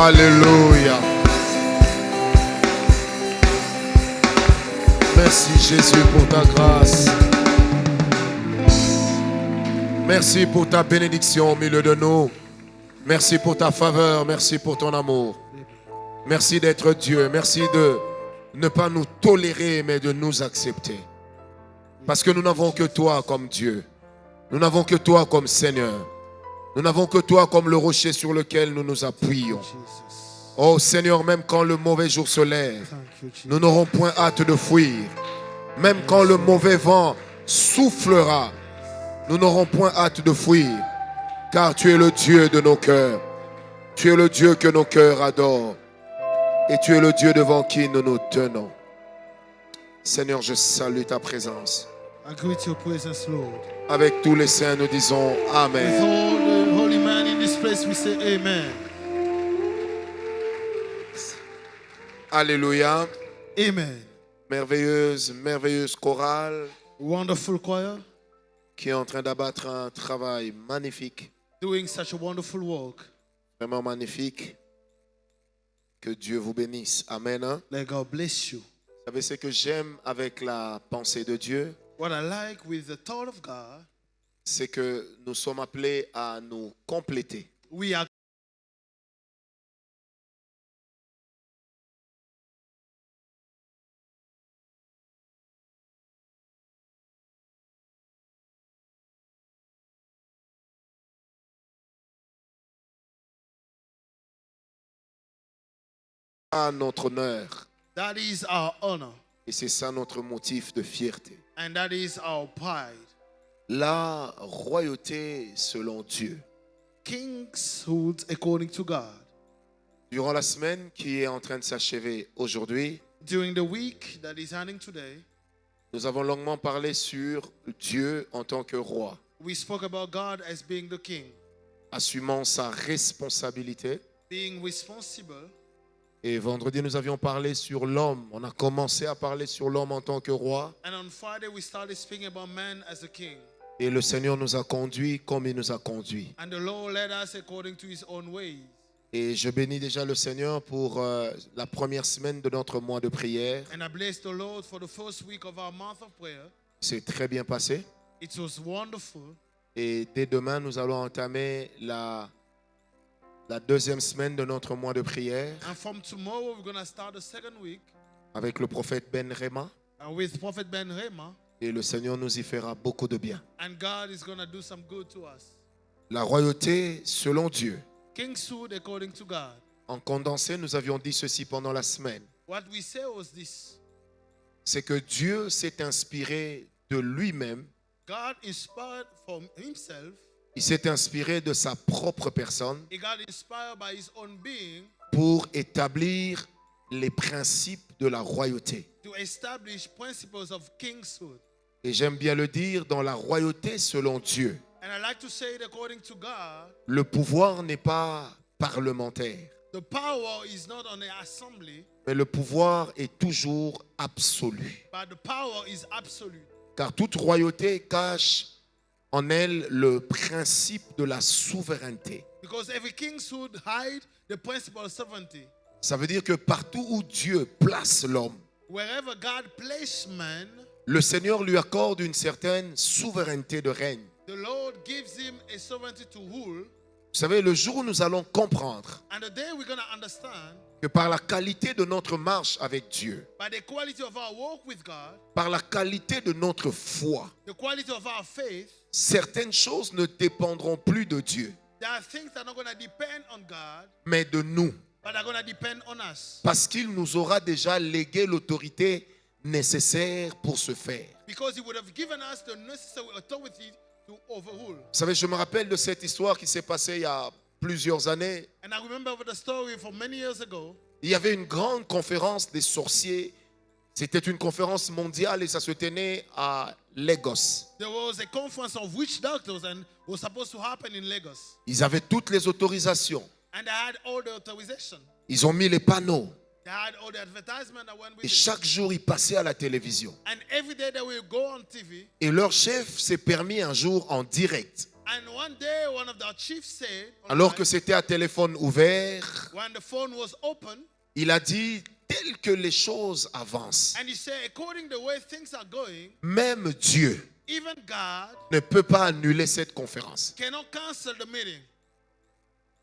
Alléluia. Merci Jésus pour ta grâce. Merci pour ta bénédiction au milieu de nous. Merci pour ta faveur. Merci pour ton amour. Merci d'être Dieu. Merci de ne pas nous tolérer, mais de nous accepter. Parce que nous n'avons que toi comme Dieu. Nous n'avons que toi comme Seigneur. Nous n'avons que toi comme le rocher sur lequel nous nous appuyons. Oh Seigneur, même quand le mauvais jour se lève, nous n'aurons point hâte de fuir. Même quand le mauvais vent soufflera, nous n'aurons point hâte de fuir. Car tu es le Dieu de nos cœurs. Tu es le Dieu que nos cœurs adorent. Et tu es le Dieu devant qui nous nous tenons. Seigneur, je salue ta présence. I greet your presence, Lord. Avec tous les saints, nous disons Amen. With all the holy men in this place, we say Amen. Alléluia. Amen. Merveilleuse chorale Wonderful choir, qui est en train d'abattre un travail magnifique, doing such a wonderful work. vraiment magnifique. Que Dieu vous bénisse. Amen. Hein? Let God bless you. Vous savez ce que j'aime avec la pensée de Dieu, What I like with the thought of God, c'est que nous sommes appelés à nous compléter. we are À notre honneur. that is our honor, Et c'est ça notre motif de fierté. and that is our pride. La royauté selon Dieu. Kinghood according to God. Durant la semaine qui est en train de s'achever aujourd'hui, During the week that is ending today, nous avons longuement parlé sur Dieu en tant que roi, we spoke about God as being the king, assumant sa responsabilité. being responsible. Et vendredi, nous avions parlé sur l'homme. On a commencé à parler sur l'homme en tant que roi. And on Friday, we started speaking about man as a king. Et le Seigneur nous a conduits comme il nous a conduits. And the Lord led us according to his own ways. Et je bénis déjà le Seigneur pour la première semaine de notre mois de prière. And I bless the Lord for the first week of our month of prayer. C'est très bien passé. It was wonderful. Et dès demain, nous allons entamer la deuxième semaine de notre mois de prière And from tomorrow, we're going to start the second week avec le prophète Ben Réma. with Prophet Ben Rema. Et le Seigneur nous y fera beaucoup de bien. And God is going to do some good to us. La royauté selon Dieu. Kinghood according to God. En condensé, nous avions dit ceci pendant la semaine. What we say was this. C'est que Dieu s'est inspiré de lui-même. God inspired from himself. Il s'est inspiré de sa propre personne He got inspired by his own being pour établir les principes de la royauté. to establish principles of kinghood. Et j'aime bien le dire, dans la royauté selon Dieu, And I like to say it according to God, le pouvoir n'est pas parlementaire, the power is not on the assembly, mais le pouvoir est toujours absolu. but the power is absolute. Car toute royauté cache en elle le principe de la souveraineté. Because every kinghood hide the principle of sovereignty. Ça veut dire que partout où Dieu place l'homme, Wherever God placed man, le Seigneur lui accorde une certaine souveraineté de règne. the Lord gives him a sovereignty to rule. Vous savez, le jour où nous allons comprendre And the day we're going to understand, que par la qualité de notre marche avec Dieu, by the quality of our walk with God, par la qualité de notre foi, the quality of our faith, certaines choses ne dépendront plus de Dieu, there are things that are not going to depend on God, mais de nous. but are going to depend on us. Parce qu'il nous aura déjà légué l'autorité nécessaire pour ce faire. Because he would have given us the necessary authority to overrule. Vous savez, je me rappelle de cette histoire qui s'est passée il y a plusieurs années. And I remember the story from many years ago. Il y avait une grande conférence des sorciers. C'était une conférence mondiale et ça se tenait à Lagos. There was a conference of witch doctors and it was supposed to happen in Lagos. Ils avaient toutes les autorisations. And they had all the authorization. Ils ont mis les panneaux. They had all the advertisement that went with Et it. chaque jour, ils passaient à la télévision. And every day they will go on TV. Et leur chef s'est permis un jour en direct And one day day, one of the chiefs said, alors que c'était un téléphone ouvert, when the phone was open, il a dit, tel que les choses avancent, and he said, according to the way things are going, même Dieu even God ne peut pas annuler cette conférence. cannot cancel the meeting.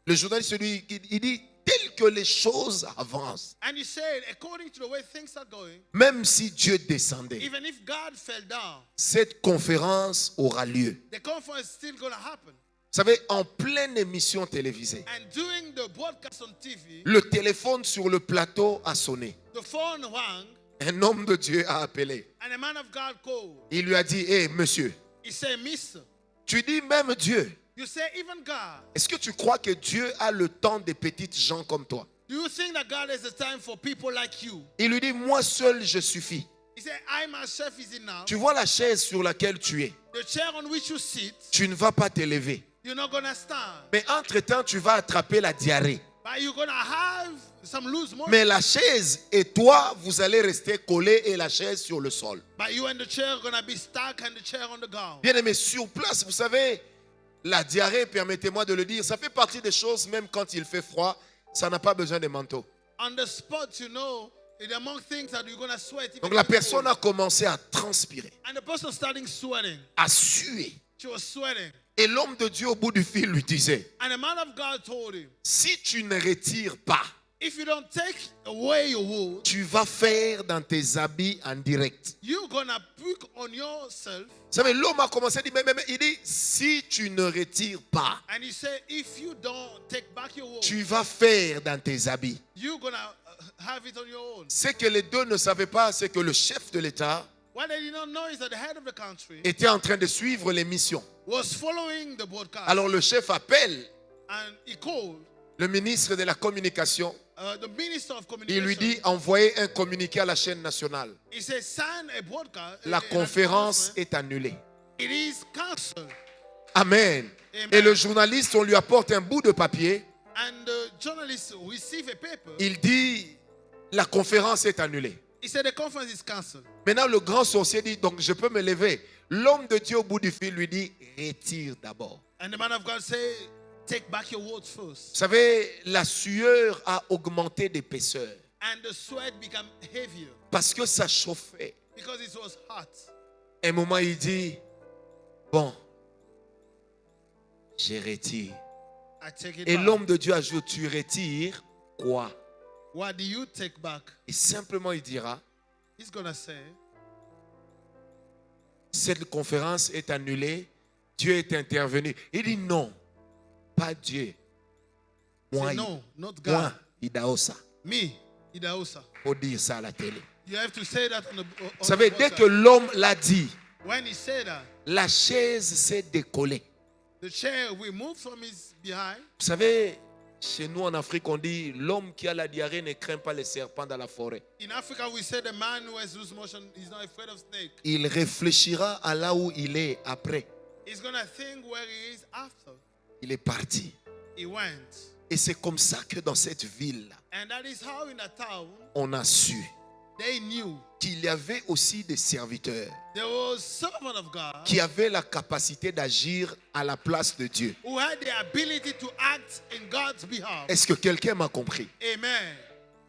Le journaliste lui il dit, tel que les choses avancent, And he said, according to the way things are going, même si Dieu descendait, even if God fell down, cette conférence aura lieu. the conference is still going to happen. Vous savez, en pleine émission télévisée, And during the broadcast on TV, le téléphone sur le plateau a sonné. the phone rang, Un homme de Dieu a appelé. and a man of God called. Il lui a dit, hé monsieur, He said, Mister, tu dis même Dieu. you say even God. Est-ce que tu crois que Dieu a le temps des petites gens comme toi? Do you think that God has a time for people like you? Il lui dit, moi seul je suffis. He said, I myself is enough. Tu vois la chaise sur laquelle tu es. The chair on which you sit, Tu ne vas pas t'élever. you're not going to stand. Mais entre-temps, tu vas attraper la diarrhée. But you're going to have some loose motion. Mais la chaise et toi, vous allez rester collés et la chaise sur le sol. But you and the chair are going to be stuck and the chair on the ground. Bien aimé, sur place, vous savez, la diarrhée, permettez-moi de le dire, ça fait partie des choses, même quand il fait froid, ça n'a pas besoin de manteau. On the spot, you know, it's among things that you're going to sweat. even Donc la if it's personne cold. a commencé à transpirer, And the person starting sweating. à suer. She was sweating. Et l'homme de Dieu au bout du fil lui disait, And the man of God told him, si tu ne retires pas, if you don't take away your wool, tu vas faire dans tes habits en direct. you're going to put on yourself. Vous savez, l'homme a commencé à dire, mais il dit, si tu ne retires pas, And he said, if you don't take back your wool, tu vas faire dans tes habits. you're going to have it on your own. Ce que les deux ne savaient pas, c'est que le chef de l'État What they did not know is that the head of the country était en train de suivre l'émission. was following the broadcast. Alors le chef appelle And he called le ministre de la communication. the minister of Il communication. lui dit, envoyez un communiqué à la chaîne nationale. He said, sign a broadcast. La an conférence announcement. est annulée. It is cancelled. Amen. Amen. Et le journaliste, on lui apporte un bout de papier. And the journalist received a paper. Il dit, la conférence est annulée. He said, the conference is cancelled. Maintenant, le grand sorcier dit, donc je peux me lever. L'homme de Dieu au bout du fil lui dit, retire d'abord. And the man of God said, take back your words first. Vous savez, la sueur a augmenté d'épaisseur And the sweat became heavier parce que ça chauffait. because it was hot. Un moment, il dit, bon, je retire. I take it Et back. l'homme de Dieu ajoute, tu retires quoi? What do you take back? Et simplement, il dira, He's going to say, cette conférence est annulée, Dieu est intervenu. Il dit non, pas Dieu. Moi, say, no, not God. moi, Idaosa. Me, Idaosa. Faut dire ça à la télé. You have to say that on the Vous savez, dès broadcast. que l'homme l'a dit, When he said that, la chaise s'est décollée. the chair we moved from his behind. Vous savez, chez nous en Afrique, on dit l'homme qui a la diarrhée ne craint pas les serpents dans la forêt. In Africa, we say the man who has loose motion is not afraid of snake. Il réfléchira à là où il est après. He's going to think where he is after Il est parti. he went. Et c'est comme ça que dans cette ville, And that is how in a town, on a su they knew qu'il y avait aussi des serviteurs there was someone of God qui avaient la capacité d'agir à la place de Dieu. who had the ability to act in God's behalf. Est-ce que quelqu'un m'a compris? Amen.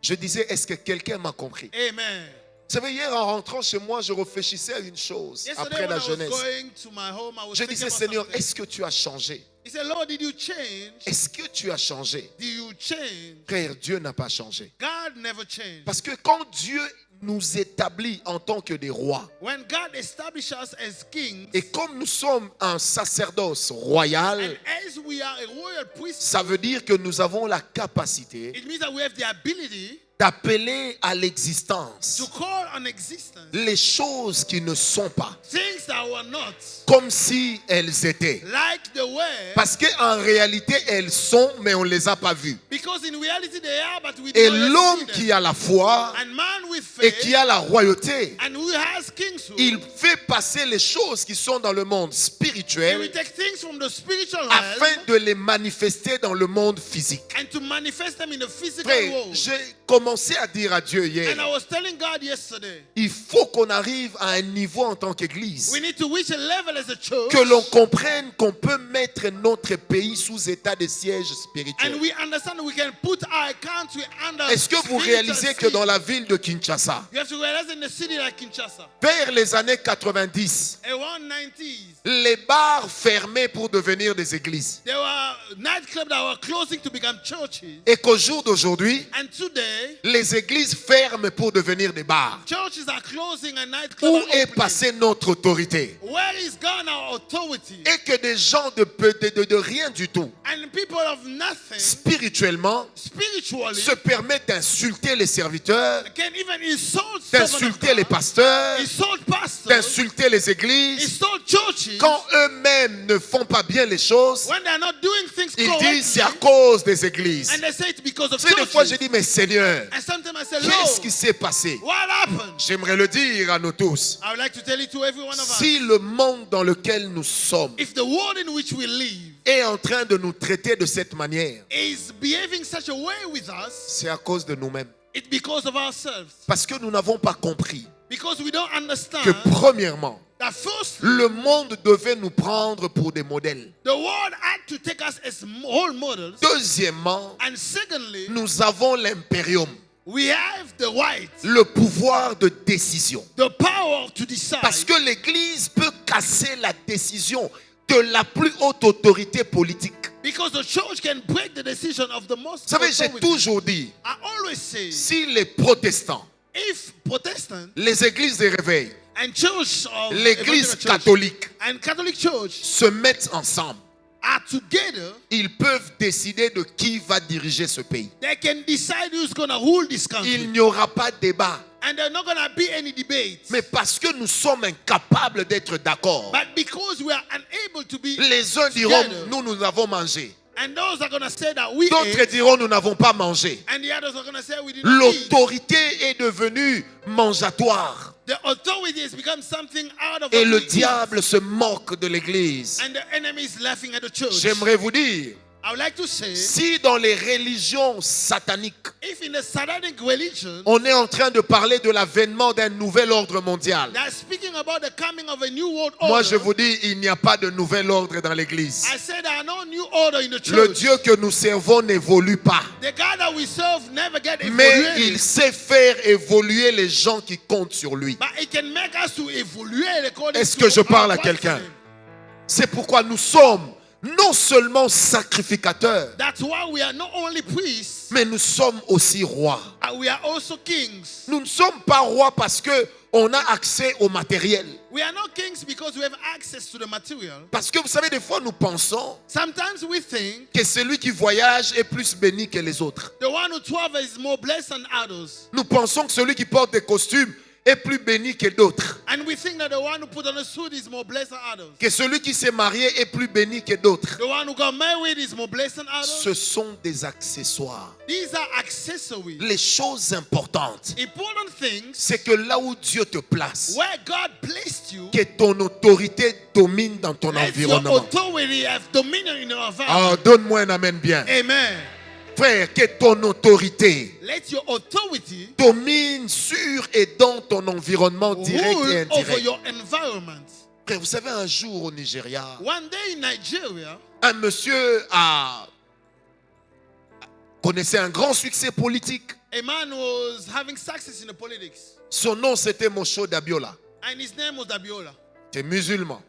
Je disais, est-ce que quelqu'un m'a compris? Amen. Vous savez, hier en rentrant chez moi, je réfléchissais à une chose Yesterday après when la I was jeunesse. going to my home, I was Je thinking disais, about Seigneur, something. est-ce que tu as changé? He said, Lord, did you change? Est-ce que tu as changé? Did you change? Frère, Dieu n'a pas changé. God never changed. Parce que quand Dieu nous établit en tant que des rois, When God established us as kings, et comme nous sommes un sacerdoce royal, and as we are a royal priesthood, ça veut dire que nous avons la capacité it means that we have the ability d'appeler à to l'existence call on existence les choses qui ne sont pas, things that were not, comme si elles étaient. like the were, Parce qu'en réalité, elles sont, mais on ne les a pas vues. because in reality they are, but we Et do not l'homme see them. qui a la foi And man with et faith, qui a la royauté, and who has kingship, il fait passer les choses qui sont dans le monde he spirituel will take things from the spiritual afin realm de les manifester dans le monde physique. and to manifest them in the physical Frère, world. j'ai commencé commencé à dire à Dieu hier, And I was telling God yesterday, il faut qu'on arrive à un niveau en tant qu'Église, we need to reach a level as a church, que l'on comprenne qu'on peut mettre notre pays sous état de siège spirituel. and we understand we can put our country under. Est-ce que vous spiritual réalisez que siege. dans la ville de Kinshasa, You have to realize in the city like Kinshasa, vers les années 90, around 90s, les bars fermaient pour devenir des églises. there were nightclubs that were closing to become churches. Et qu'au jour d'aujourd'hui, And today, les églises ferment pour devenir des bars. churches are closing and nightclubs Où are est opening. passée notre autorité? Where is gone our authority? Et que des gens de rien du tout, And people of nothing, spirituellement, spiritually, se permettent d'insulter les serviteurs, can even insult servants of d'insulter les God, pasteurs, insult pastors, d'insulter les églises. insult churches. Quand eux-mêmes ne font pas bien les choses, When they are not doing things ils correctly, disent c'est à cause des églises. and they say it's because of Tu sais, des fois, je churches. dis, mais Seigneur, And sometimes I say, qu'est-ce Lord, qui s'est passé? what happened? J'aimerais le dire à nous tous. I would like to tell it to every one of us. Si le monde dans lequel nous sommes If the world in which we live est en train de nous traiter de cette manière, is behaving such a way with us, c'est à cause de nous-mêmes. it's because of ourselves. Parce que nous n'avons pas compris Because we don't understand que premièrement, that first, le monde devait nous prendre pour des modèles. the world had to take us as role models. Deuxièmement, And secondly, nous avons l'impérium, we have the right, le pouvoir de décision. the power to decide. Parce que l'Église peut casser la décision de la plus haute autorité politique. Because the church can break the decision of the most Vous savez, j'ai authority. toujours dit, I always say, si les protestants, if Protestant les églises des réveils, and church of l'église evangelical church catholique and Catholic church se mettent ensemble, are together, ils peuvent décider de qui va diriger ce pays. they can decide who's going to rule this country. Il n'y aura pas de débat. And there's not going to be any debate. Mais parce que nous sommes incapables d'être d'accord, But because we are unable to be les uns diront, together, nous avons mangé. and those are going to say that we D'autres ate, diront, nous n'avons pas mangé. and the others are going to say we did not eat. L'autorité est devenue mangeatoire. The authority has become something out of Et what le we eat. diable se moque de l'église. And the enemy is laughing at the church. J'aimerais vous dire, I would like to say, si dans les religions sataniques, if in the satanic religion, on est en train de parler de l'avènement d'un nouvel ordre mondial, they're speaking about the coming of a new world order. moi je vous dis, il n'y a pas de nouvel ordre dans l'église. I said there are no new order in the Le church. Dieu que nous servons n'évolue pas. The God that we serve never get Mais evaluated. il sait faire évoluer les gens qui comptent sur lui. But it can make us to evaluate according Est-ce to que je our parle à confidence. quelqu'un? C'est pourquoi nous sommes non seulement sacrificateurs, That's why we are not only priests, mais nous sommes aussi rois. but we are also kings. Nous ne sommes pas rois parce que on a accès au matériel. We are not kings because we have access to the material. Parce que vous savez, des fois nous pensons Sometimes we think que celui qui voyage est plus béni que les autres. the one who travels is more blessed than others. Nous pensons que celui qui porte des costumes est plus béni que d'autres. And we think that the one who put on a suit is more blessed than others. Que celui qui s'est marié est plus béni que d'autres. The one who got married is more blessed than others. Ce sont des accessoires. These are accessories. Les choses importantes, Important things c'est que là où Dieu te place, where God placed you, que ton autorité domine dans ton let your environnement. authority have dominion in your environment. Ah, donne-moi un amen bien. Amen. Frère, que ton autorité Let your authority domine sur et dans ton environnement direct et rule over indirect. your environment. Frère, vous savez, un jour au Nigeria, One day in Nigeria, un monsieur connaissait un grand succès politique. a man was having success in the politics. Son nom, c'était Mosho Dabiola. And his name was Dabiola. C'est musulman.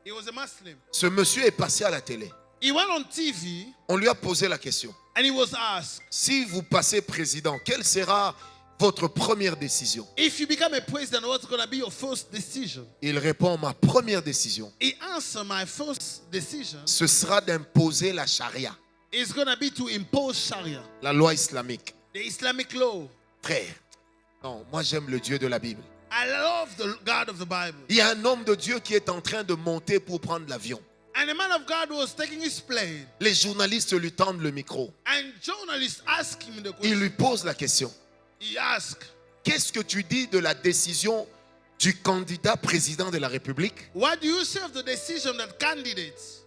He was a Muslim. Ce monsieur est passé à la télé. He went on TV On lui a posé la question. and he was asked, Si vous passez président, quelle sera votre première décision? if you become a president, what's going to be your first decision? Il répond, ma première décision, He answered, my first decision ce sera d'imposer la charia, is going to be to impose Sharia, la loi islamique. the Islamic law. Frère, non, moi j'aime le Dieu de la Bible. I love the God of the Bible. Il y a un homme de Dieu qui est en train de monter pour prendre l'avion. And the man of God was taking his plane. Les journalistes lui tendent le micro. And journalists asked him the Il question. lui pose la question. He asked, Qu'est-ce que tu dis de la décision du candidat président de la République what do you say of the decision that candidates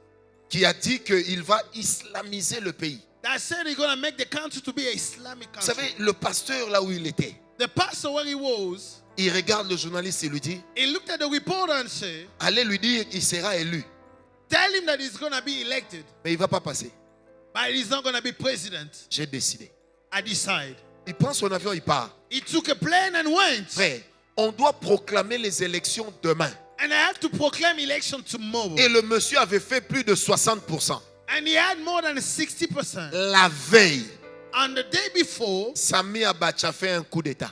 qui a dit qu'il va islamiser le pays? that said he's going to make the country to be an Islamic Vous country. savez, le pasteur là où il était, The pastor where he was, il regarde le journaliste et lui dit, he looked at the reporter and said, allez lui dire qu'il sera élu, tell him that he's going to be elected, mais il ne va pas passer. but he's not going to be president. J'ai décidé. I decide. Il prend son avion, il part. He took a plane and went. Frère, on doit proclamer les élections demain. And I have to proclaim election tomorrow. Et le monsieur avait fait plus de 60%. And he had more than 60%. La veille, On the day before, Sami Abacha fait un coup d'État.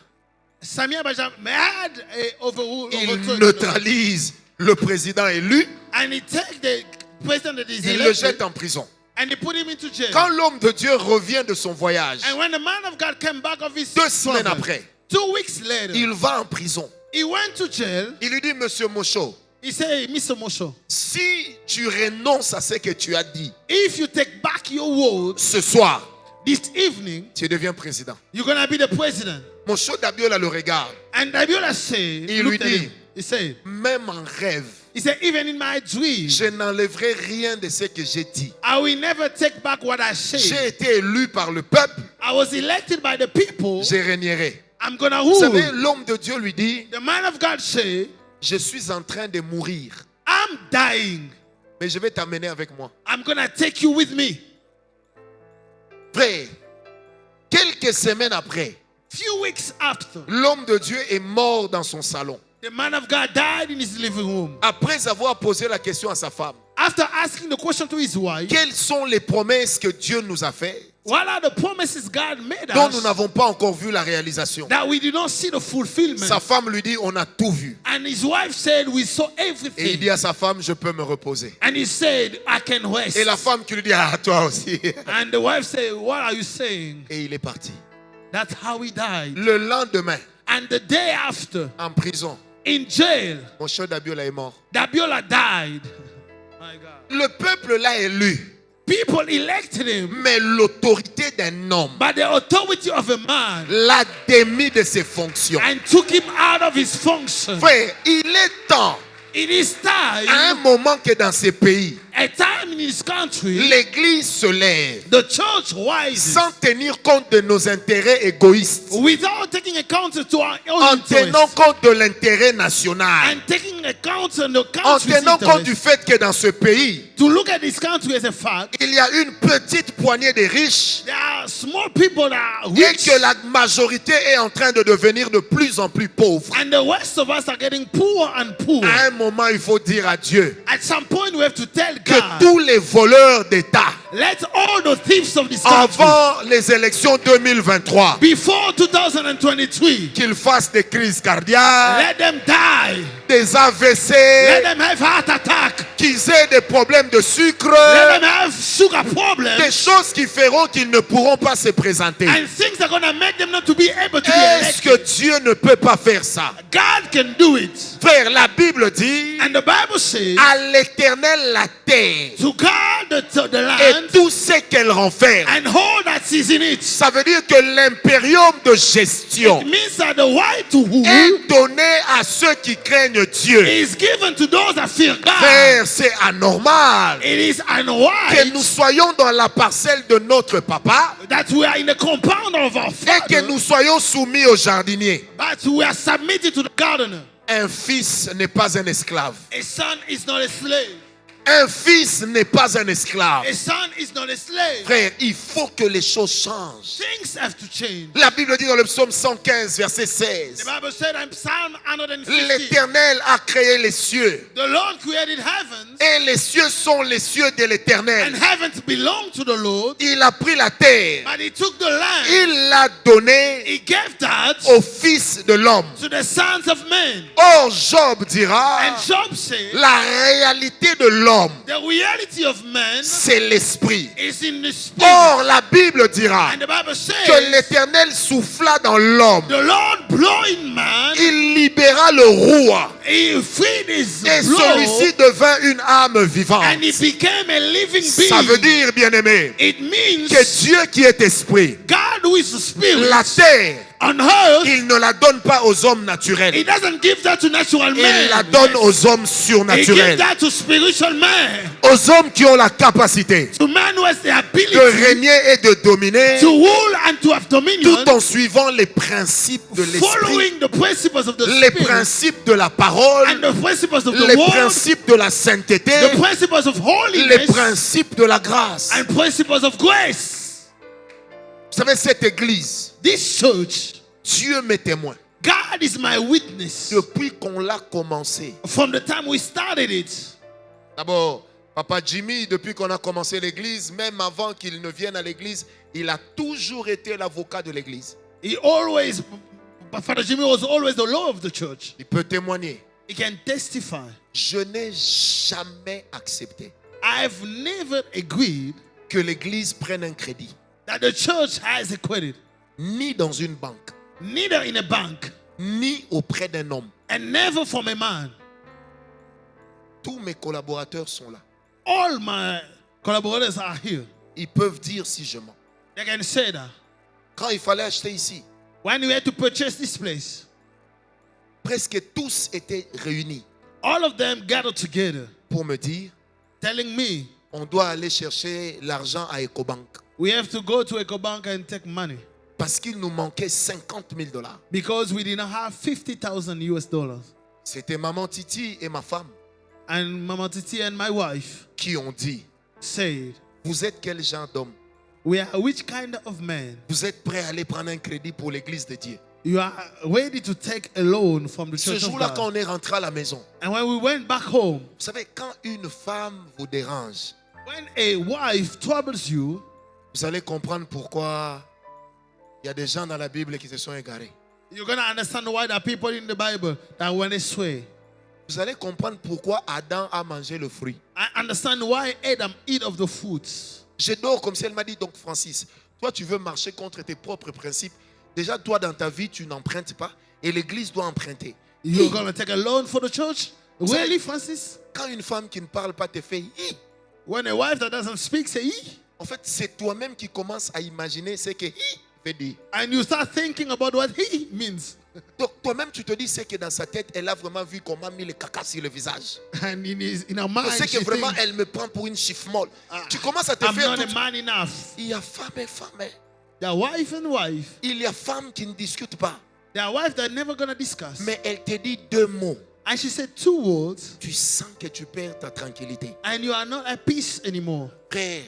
Sami Abacha had a Il overturn. neutralise le président élu, And he take the president that is il le elected jette en prison. and he put him into jail. Quand l'homme de Dieu revient de son voyage, And when the man of God came back of his 2 semaines travel, après, 2 weeks later, il va en prison. he went to jail. Il lui dit, Monsieur Mocho, He said, Mr. Mosho, si tu renonces à ce que tu as dit if you take back your words ce soir, this evening, tu deviens président. you're going to be the president. Mocho Dabiola le regarde. And Dabiola said, Il looked lui at dit, him. He said, même en rêve, even in my dream, je n'enlèverai rien de ce que j'ai dit. I will never take back what I J'ai said. été élu par le peuple, I was elected by the people. je régnerai. I'm going to Vous savez, rule. l'homme de Dieu lui dit, The man of God said, je suis en train de mourir, I'm dying. mais je vais t'amener avec moi. I'm going to take you with me. Frère, quelques semaines après, Few weeks after, l'homme de Dieu est mort dans son salon. the man of God died in his living room. Après avoir posé la question à sa femme, After asking the question to his wife, quelles sont les promesses que Dieu nous a faites what are the promises God made dont nous us n'avons pas encore vu la réalisation? that we did not see the fulfillment? Sa femme lui dit, on a tout vu. And his wife said, we saw Et il everything. dit à sa femme, je peux me reposer. And he said, I can rest. Et la femme qui lui dit, ah, toi aussi. And the wife said, what are you saying? Et il est parti. That's how he died. Le lendemain, And the day after, en prison, in jail, mon cher Dabiola est mort. Dabiola died. My God. Le peuple l'a élu, People elected him, mais l'autorité d'un homme but the authority of a man l'a démis de ses fonctions. and took him out of his function. Frère, il est temps, It is time, à un moment que dans ces pays, a time in his country, l'Église se lève the church rises sans tenir compte de nos intérêts égoïstes, without taking account to our en own tenant interests compte de l'intérêt national, and taking account of the en country's tenant compte du interests. fait que dans ce pays, To look at this country as a fact, il y a une petite poignée de riches there are small people that are et rich, que la majorité est en train de devenir de plus en plus pauvre. and the rest of us are getting poorer and poorer. À un moment, il faut dire à Dieu At some point, we have to tell que God, tous les voleurs d'État, let all the thieves of this country, avant les élections 2023, before 2023, qu'ils fassent des crises cardiaques, let them die. des Let AVC, them have heart attack. qu'ils aient des problèmes de sucre, Let them have sugar des problems. choses qui feront qu'ils ne pourront pas se présenter. And things are going to make them not to be able to be Est-ce que elected. Dieu ne peut pas faire ça? God can do it. Frère, la Bible dit, And the Bible says, à l'Éternel la terre to guard the et land tout ce qu'elle renferme. and all that is in it. Ça veut dire que l'impérium de gestion It means that the right to rule est donné à ceux qui craignent Dieu. is given to those that fear God. Frère, c'est anormal It is que unwise nous soyons dans la parcelle de notre papa that we are in the compound of our et que father, nous soyons soumis au jardinier. but we are submitted to the gardener. Un fils n'est pas un esclave. A son is not a slave. Un fils n'est pas un esclave. A son is not a slave. Frère, il faut que les choses changent. Things have to change. La Bible dit dans le psaume 115, verset The 16, Bible said in Psalm 150, l'Éternel a créé les cieux. the Lord created heavens, Et les cieux sont les cieux de and l'Éternel. heavens belong to the Lord, Il a pris la terre. but he took the land. Il l'a donné He gave that au Fils de l'homme. to the sons of men. Or, Job dira, And Job said, la réalité de l'homme, the reality of man c'est l'esprit. is in the spirit. Or, la Bible dira And the Bible que says, l'Éternel souffla dans l'homme. the Lord blew in man, Il libéra le roi. he freed his Et blow, celui-ci devint une âme vivante. and he became a living being. Ça veut dire, bien-aimé, It means que Dieu qui est esprit, God who is the spirit la terre, on earth, il ne la donne pas aux hommes naturels. he doesn't give that to natural Il men. la donne aux hommes He gives surnaturels. that to spiritual men, Aux hommes qui ont la capacité to men who who has the ability de régner et de dominer to rule and to have dominion, tout en suivant les principes de l'esprit, following the principles of the les Spirit principes de la parole, and the principles of les the word, principes de la sainteté, the principles of les holiness, principes de la grâce. and principles of grace. Vous savez, cette église, This church, Dieu m'est témoin. God is my witness. Depuis qu'on l'a commencé. From the time we started it, D'abord, Papa Jimmy, depuis qu'on a commencé l'église, même avant qu'il ne vienne à l'église, il a toujours été l'avocat de l'église. Father Jimmy was always the law of the church. Il peut témoigner. He can testify. Je n'ai jamais accepté I've never agreed que l'église prenne un crédit, that the church has a credit, ni dans une banque, neither in a bank, ni auprès d'un homme. and never from a man. Tous mes collaborateurs sont là. All my collaborators are here. Ils peuvent dire si je mens. They can say that. Quand il fallait acheter ici, When we had to purchase this place, presque tous étaient réunis all of them gathered together, pour me dire, telling me on doit aller chercher l'argent à Ecobank. we have to go to EcoBank and take money Parce qu'il nous manquait 50 000 $. because we did not have $50,000. C'était maman Titi et ma femme And Mama Titi and my wife qui ont dit, said, vous êtes quel genre d'homme? we are which kind of man? Vous êtes prêt à aller prendre un crédit pour l'église de Dieu? You are ready to take a loan from the Ce church of jour-là, quand God. on est rentré à la maison, And when we went back home, vous savez, quand une femme vous dérange, when a wife troubles you, vous allez comprendre pourquoi il y a des gens dans la Bible qui se sont égarés. you're going to understand why there are people in the Bible that went astray. Vous allez comprendre pourquoi Adam a mangé le fruit. I understand why Adam eat of the fruits. Je dors comme si elle m'a dit, donc Francis, toi tu veux marcher contre tes propres principes. Déjà toi dans ta vie tu n'empruntes pas et l'église doit emprunter. You're going to take a loan for the church? Really, Francis? Quand une femme qui ne parle pas te fait hi, When a wife that doesn't speak say, "Ee," en fait c'est toi-même qui commences à imaginer ce que hi veut dire. and you start thinking about what he means. Donc toi-même tu te dis c'est que dans sa tête elle a vraiment vu comment mis le caca sur le visage. And in her mind, C'est she que vraiment thinks, elle me prend pour une chiffre molle. Tu commences à te I'm faire not a tout. man enough. Il y a femme et femme. There are wife and wife. Il y a femme qui ne discute pas. There are wife that never going to discuss. Mais elle te dit deux mots. And she said two words, Tu sens que tu perds ta tranquillité. and you are not at peace anymore. Frère,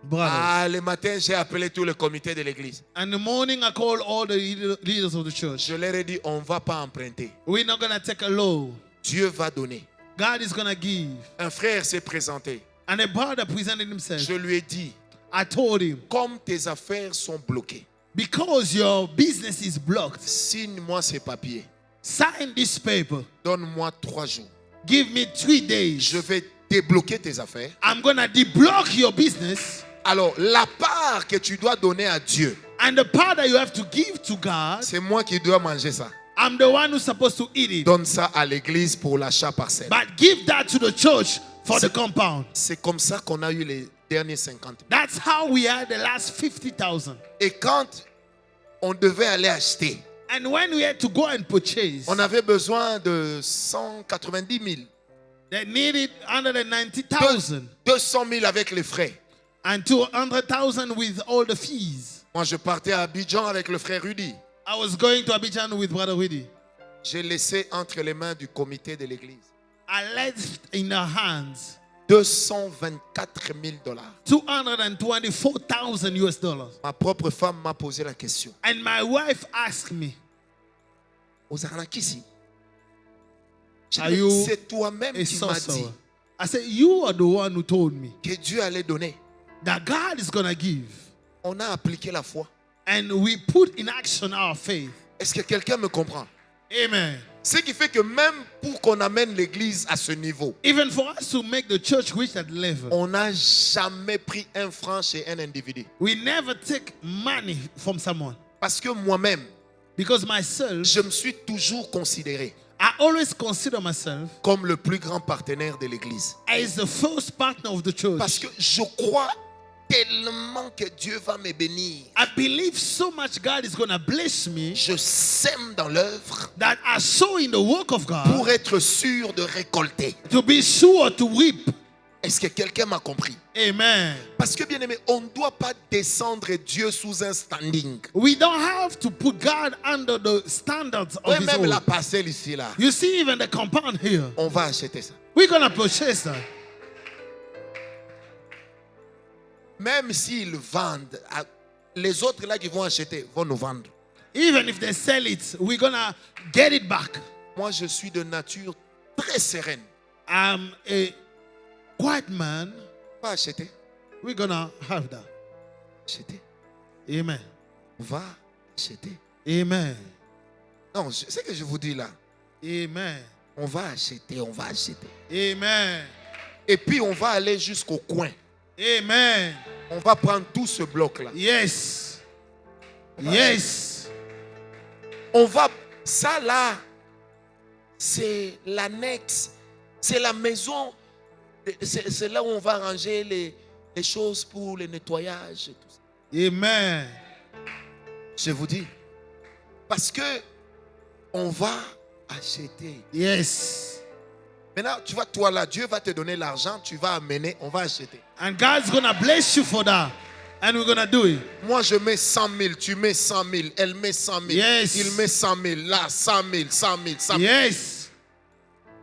Brothers. le matin j'ai appelé tout le comité de l'église. And in the morning, I called all the leaders of the church. Je leur ai dit on ne va pas emprunter. We're not going to take a loan. Dieu va donner. God is going to give. Un frère s'est présenté. And a brother presented himself. Je lui ai dit, I told him, comme tes affaires sont bloquées, because your business is blocked, signe-moi ces papiers. sign this paper. Donne-moi 3 jours. Give me 3 days. Je vais débloquer tes affaires. I'm going to deblock your business. Alors, la part que tu dois donner à Dieu, And the part that you have to give to God, c'est moi qui dois manger ça. I'm the one who's supposed to eat it. Donne ça à l'église pour l'achat parcelle. But give that to the church for the compound. C'est comme ça qu'on a eu les derniers 50 000. That's how we had the last 50,000. Et quand on devait aller acheter, And when we had to go and purchase, on avait besoin de 190 000. they needed 190,000 200 000 avec les frais. and 200,000 with all the fees. Moi, je partais à Abidjan avec le frère Rudy. I was going to Abidjan with Brother Widi. J'ai laissé entre les mains du comité de l'église I left in her hands 224 000 $. $224,000 US. Ma propre femme m'a posé la question. And my wife asked me, Aux arnaques ici. J'ai Are dit, you c'est toi-même a qui m'as dit sorcerer? I said, you are the one who told me que Dieu allait donner. that God is going to give. On a appliqué la foi. And we put in action our faith. Est-ce que quelqu'un me comprend? Amen. Ce qui fait que même pour qu'on amène l'église à ce niveau, Even for us to make the church reach that level, on n'a jamais pris un franc chez un individu. we never take money from someone. Parce que moi-même, Because myself, je me suis toujours considéré I always consider myself comme le plus grand partenaire de l'église. as the first partner of the Parce church. que je crois tellement que Dieu va me bénir. I believe so much God is going to bless me Je sème dans l'œuvre that I sow in the work of God pour être sûr de récolter. to be sure to reap. Est-ce que quelqu'un m'a compris? Amen. Parce que bien aimé, on ne doit pas descendre Dieu sous un standing. We don't have to put God under the standards of Oui, His même la own. parcelle ici là, You see, even the compound here, on va acheter ça. we're going to purchase that. Même s'ils vendent, les autres là qui vont acheter vont nous vendre. Even if they sell it, we're going to get it back. Moi, je suis de nature très sereine. I'm a quiet man. On va acheter. We're going to have that. Acheter. Amen. On va acheter. Amen. Non, c'est ce que je vous dis là. Amen. On va acheter, on va acheter. Amen. Et puis on va aller jusqu'au coin. Amen. On va prendre tout ce bloc là. Yes. Yes. On va, ça là, c'est l'annexe, c'est la maison, c'est là où on va ranger les choses pour le nettoyage et tout ça. Amen. Je vous dis, parce que on va acheter. Yes. Maintenant, tu vois, toi là, Dieu va te donner l'argent, tu vas amener, on va acheter. And God's going to bless you for that. And we're going to do it. Moi, je mets 100 000, tu mets 100 000, elle met 100 000, Yes. il met 100 000, là, 100 000, 100 000, 100 000. Yes.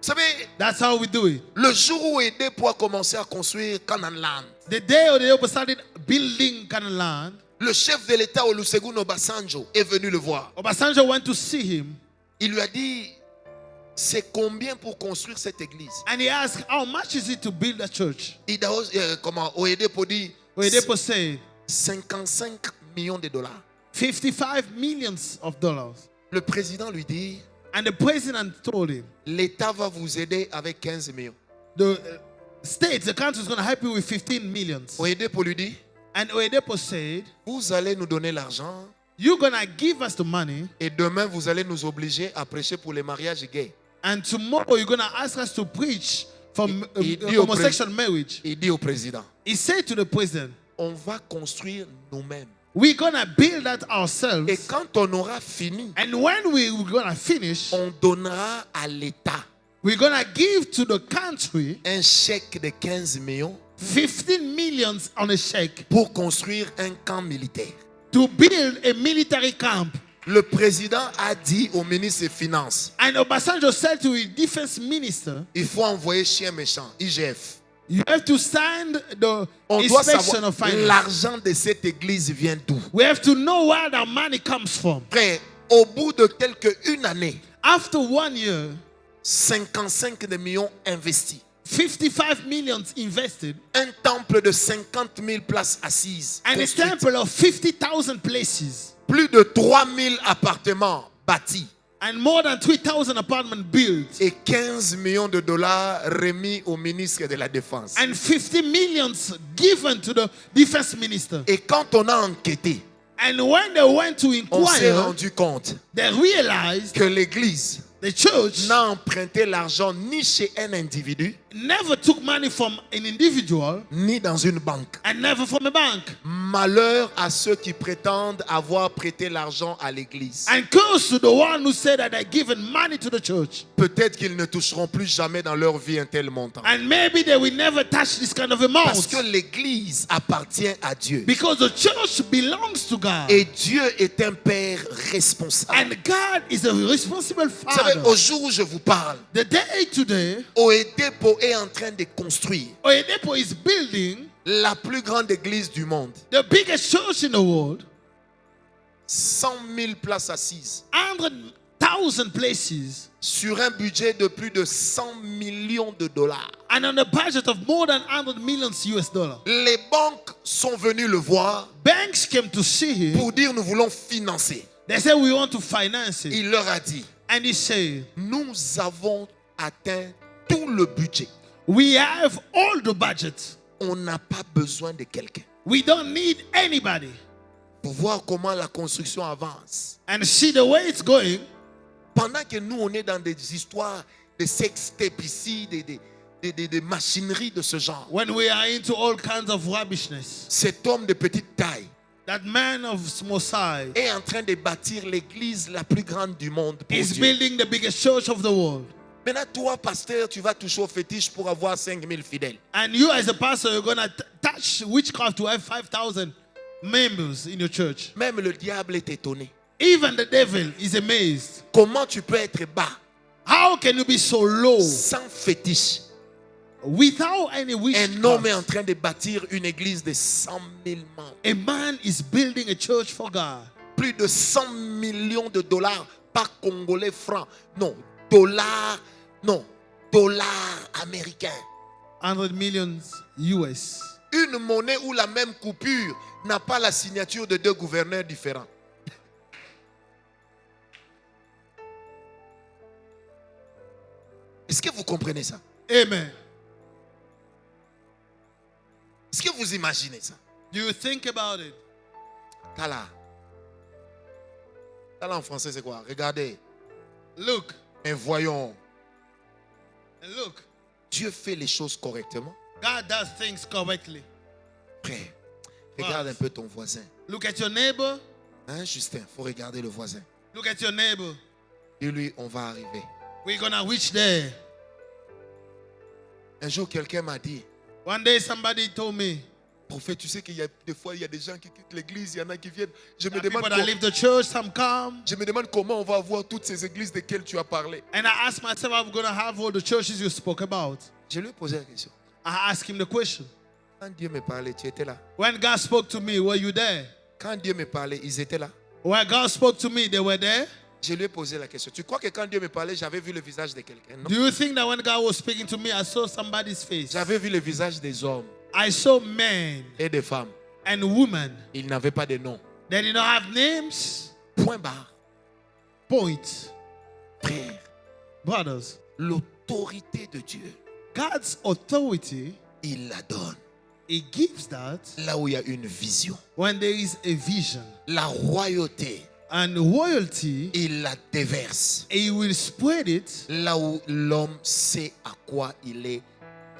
Vous savez, That's how we do it. le jour où Aidé a commencé à construire Canaan Land, The day Oyedepo started building Canaan land, le chef de l'État Olusegun Obasanjo est venu le voir. Obasanjo went to see him. Il lui a dit, c'est combien pour construire cette église? And he asked, how much is it to build a church? Comment Oyedepo dit, Oyedepo said, 55 millions de dollars. 55 millions of dollars. Le président lui dit, And the president told him, l'État va vous aider avec 15 millions. the state, the country is going to help you with 15 millions. Oyedepo lui dit, And Oyedepo said, vous allez nous donner l'argent you're going to give us the money, et demain vous allez nous obliger à prêcher pour les mariages gays. and tomorrow you're going to ask us to preach from Il dit au homosexual marriage. Il dit au président, He said to the president, on va construire nous-mêmes. we're going to build that Et ourselves. quand on aura fini, And when we're going to finish, on donnera à l'État we're going to give to the country un chèque de 15 millions 15 millions on a check pour construire un camp militaire. to build a military camp. Le président a dit au ministre des Finances, And Obasanjo said to his defense minister, il faut envoyer chien méchant, IGF. you have to send the On doit inspection savoir of finance. l'argent de cette église vient d'où. We have to know where the money comes from. Frère, au bout de une année, After 1 year, 55 millions investis. 55 millions invested, Un temple de 50 000 places assises. and a construit. temple of 50,000 places, Plus de 3 000 appartements bâtis. and more than 3,000 apartments built, Et 15 millions de dollars remis au ministre de la Défense. and 50 millions given to the defense minister. Et quand on a enquêté, And when they went to on s'est inquire, rendu compte they realized que l'Église the church n'a emprunté l'argent ni chez un individu, never took money from an individual ni dans une banque. and never from a bank. Malheur à ceux qui prétendent avoir prêté l'argent à l'Église. And curse to the one who said that they're giving money to the church. Peut-être qu'ils ne toucheront plus jamais dans leur vie un tel montant. And maybe they will never touch this kind of Parce amount. que l'Église appartient à Dieu. Because the church belongs to God. Et Dieu est un Père responsable. And God is a responsible Vous savez, father. au jour où je vous parle, The day today, Oyedepo est en train de construire Oyedepo is building la plus grande église du monde. the biggest church in the world, 100 000 places assises 100,000 places, sur un budget de plus de 100 millions de dollars. and on a budget of more than 100 millions US dollars. Les banques sont venues le voir Banks came to see him. pour dire nous voulons financer. They said we want to finance it. Il leur a dit, And he said, nous avons atteint tout le budget. we have all the budget. On n'a pas besoin de quelqu'un. We don't need anybody. Pour voir comment la construction avance. And see the way it's going. Pendant que nous, on est dans des histoires de sextape ici, des machineries de ce genre. When we are into all kinds of rubbishness. Cet homme de petite taille That man of small size est en train de bâtir l'église la plus grande du monde pour is Dieu. building the biggest church of the world. Maintenant, toi, pasteur, tu vas toucher au fétiche pour avoir 5000 fidèles. And you as a pastor, you're going to touch witchcraft to have 5,000 members in your church. Même le diable est étonné. Even the devil is amazed. Comment tu peux être bas How can you be so low sans fétiche? without any Un homme est en witchcraft? train de bâtir une église de 100 000 membres. A man is building a church for God. Plus de 100 millions de dollars, pas congolais francs. Non, dollars, non, dollars américains. 100 millions US. Une monnaie où la même coupure n'a pas la signature de deux gouverneurs différents. Est-ce que vous comprenez ça? Amen. Est-ce que vous imaginez ça? Do you think about it? Tala. Tala en français c'est quoi? Regardez. Look Mais voyons. and look. Dieu fait les choses correctement. God does things correctly. Frère, regarde un peu ton voisin. Look at your neighbor. Hein, Justin, il faut regarder le voisin. Look at your neighbor. Dis-lui, on va arriver. We're going to reach there. Un jour, quelqu'un m'a dit, One day somebody told me, prophète, tu sais qu'il y a des fois, il y a des gens qui quittent l'église, il y en a qui viennent. Je me there are demande, people that leave the church, some come. je me demande comment on va avoir toutes ces églises desquelles tu as parlé. And I asked myself, I'm going to have all the churches you spoke about. Je lui ai posé la question. I asked him the question. Quand Dieu me parlait, tu étais là. When God spoke to me, were you there? Quand Dieu me parlait, ils étaient là. When God spoke to me, they were there? Je lui ai posé la question. Tu crois que quand Dieu me parlait, j'avais vu le visage de quelqu'un? Non. Do you think that when God was speaking to me, I saw somebody's face? J'avais vu le visage des hommes I saw men et des femmes. and women. Ils n'avaient pas de nom. They did not have names. Point barre. Point. Frère, Brothers, l'autorité de Dieu, God's authority, il la donne. He gives that Là où il y a une vision. when there is a vision. La royauté, And royalty, il la déverse. He will spread it Là où l'homme sait à quoi il est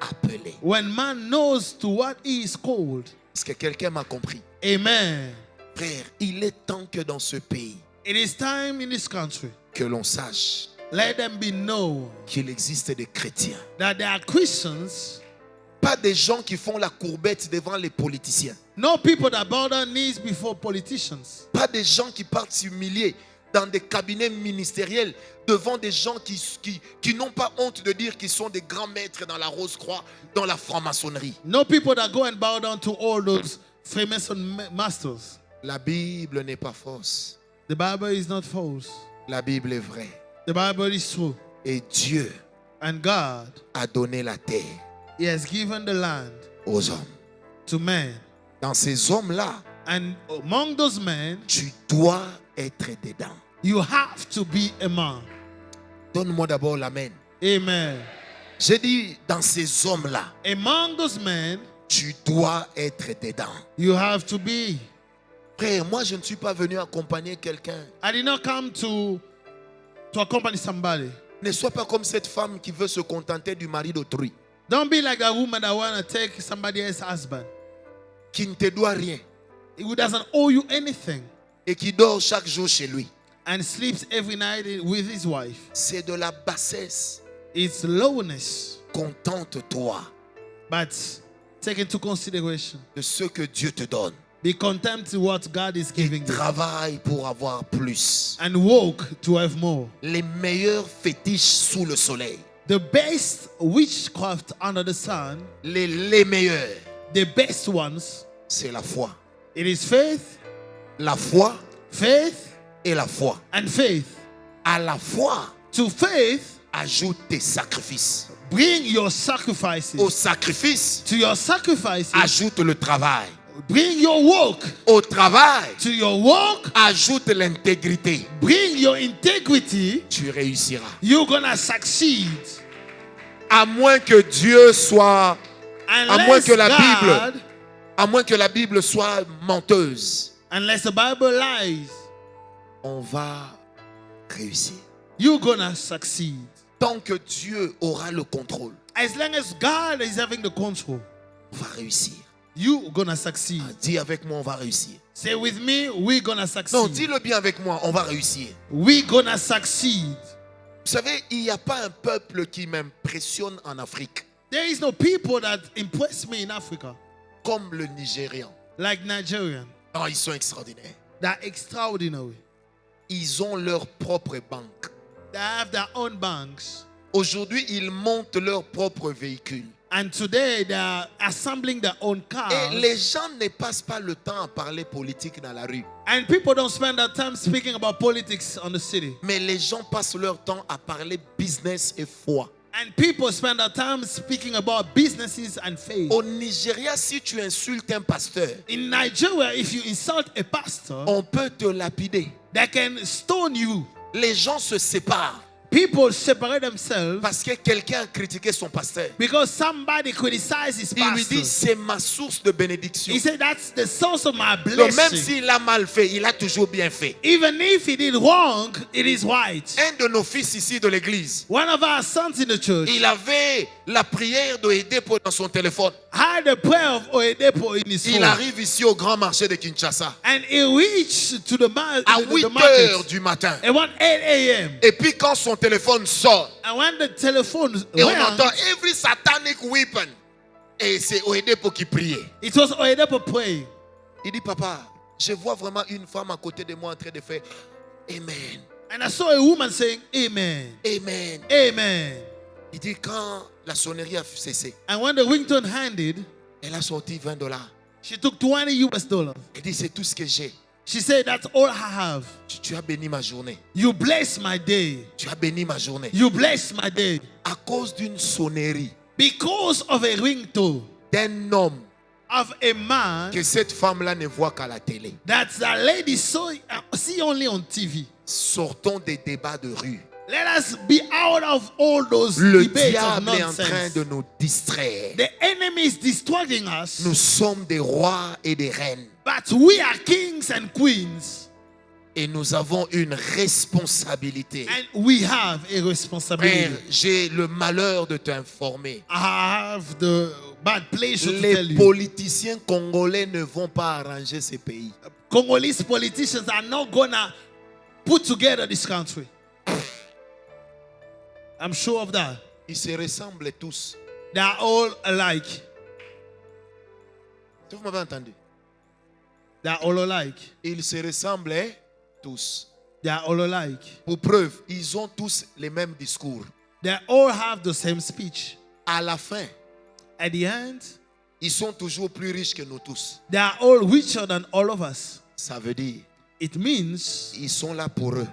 appelé. when man knows to what he is called. Est-ce que quelqu'un m'a compris? Amen. Frère, il est temps que dans ce pays, It is time in this country, que l'on sache let them be known qu'il existe des chrétiens. that there are Christians, Pas des gens qui font la courbette devant les politiciens. no people that bow their knees before politicians. Pas des gens qui partent s'humilier dans des cabinets ministériels devant des gens qui n'ont pas honte de dire qu'ils sont des grands maîtres dans la Rose-Croix, dans la franc-maçonnerie. No people that go and bow down to all those famous masters. La Bible n'est pas fausse. The Bible is not false. La Bible est vraie. The Bible is true. Et Dieu And God, a donné la terre He has given the land aux hommes. to man. Dans ces hommes-là, And among those men, tu dois être dedans. you have to be a man. Donne-moi d'abord l'amen. Amen. J'ai dit, dans ces hommes-là, Among those men, tu dois être dedans. you have to be. Frère, moi je ne suis pas venu accompagner quelqu'un. I did not come to accompany somebody. Ne sois pas comme cette femme qui veut se contenter du mari d'autrui, Don't be like that woman that want to take somebody else's husband. qui ne te doit rien Who doesn't owe you anything et qui dort chaque jour chez lui. and sleeps every night with his wife. C'est de la bassesse. It's lowness. Contente-toi But take into consideration. de ce que Dieu te donne. Be content to what God is giving you. Travaille pour avoir plus. And work to have more. Les meilleurs fétiches sous le soleil. The best witchcraft under the sun, Les meilleurs, the best ones, c'est la foi. it is faith, La foi faith, et la foi. and faith. À la foi, To faith, ajoute tes sacrifices. bring your sacrifices. Au sacrifice, To your sacrifices, ajoute le travail. bring your work. Au travail, To your work, ajoute l'intégrité. bring your integrity. Tu réussiras. You're gonna succeed. À moins que Dieu soit, Unless que la God, à moins que la Bible soit menteuse, unless the Bible lies, on va réussir. you're gonna succeed. Tant que Dieu aura le contrôle, As long as God is having the control, on va réussir. you're gonna succeed. Dis avec moi, on va réussir. Say with me, we're gonna Non, succeed. dis-le bien avec moi, on va réussir. We're gonna succeed. savez, il n'y a pas un peuple qui m'impressionne en Afrique There is no people that impress me in Africa comme le Nigérian. like Nigerian. Non, ils sont extraordinaires. They're extraordinary. Ils ont leur propre banque. They have their own banks. Aujourd'hui, ils montent leur propre véhicule. And today they are assembling their own cars. Et les gens ne passent pas le temps à parler politique dans la rue. And people don't spend their time speaking about politics on the city. Mais les gens passent leur temps à parler business et foi. And people spend their time speaking about businesses and faith. Au Nigeria, si tu insultes un pasteur, In Nigeria, if you insult a pastor, on peut te lapider. they can stone you. Les gens se séparent People separate themselves parce que quelqu'un a critiqué son pasteur. because somebody criticized his Il lui dit, pastor. c'est ma source de bénédiction. He said, that's the source of my Donc même blessing. s'il a mal fait, il a toujours bien fait. Even if he did wrong, it is right. Un de nos fils ici de l'église, One of our sons in the church il avait la prière de Edepo dans son téléphone. had a prayer of Oedepo in his Il phone. arrive ici au grand marché de Kinshasa And he reached to the, à the 8 heures market du matin. around 8 a.m. Et puis quand son téléphone sort, And when the telephone et on rang, entend every satanic weapon. Et c'est Oedepo qui priait. it was Oedepo praying. Il dit, papa, je vois vraiment une femme à côté de moi en train de faire Amen, And I saw a woman saying, Amen, Amen. Amen. Il dit, quand la sonnerie a cessé, And when the ringtone ended, elle a sorti $20. she took $20 US. Elle dit, c'est tout ce que j'ai. She said, that's all I have. Tu as béni ma journée. You bless my day. Tu as béni ma journée. You bless my day. À cause d'une sonnerie Because of a ringtone d'un homme of a man que cette femme-là ne voit qu'à la télé. that the lady see only on TV. Sortons des débats de rue. Let us be out of all those Le debates of diable est en train nonsense. de nous distraire. The enemy is distracting us, Nous sommes des rois et des reines. but we are kings and queens, Et nous avons une responsabilité. and we have a Frère, responsibility. j'ai le malheur de t'informer. I have the bad pleasure to tell Les you. politiciens congolais ne vont pas arranger ces pays. Congolese politicians are not gonna put together this country. I'm sure of that. Ils se ressemblent tous. They are all alike. Si vous m'avez entendu. They are all alike. Ils se ressemblent tous. They are all alike. Pour preuve, ils ont tous les mêmes discours. They all have the same speech. À la fin, At the end, ils sont toujours plus riches que nous tous. they are all richer than all of us. Ça veut dire, It means ils sont là pour eux.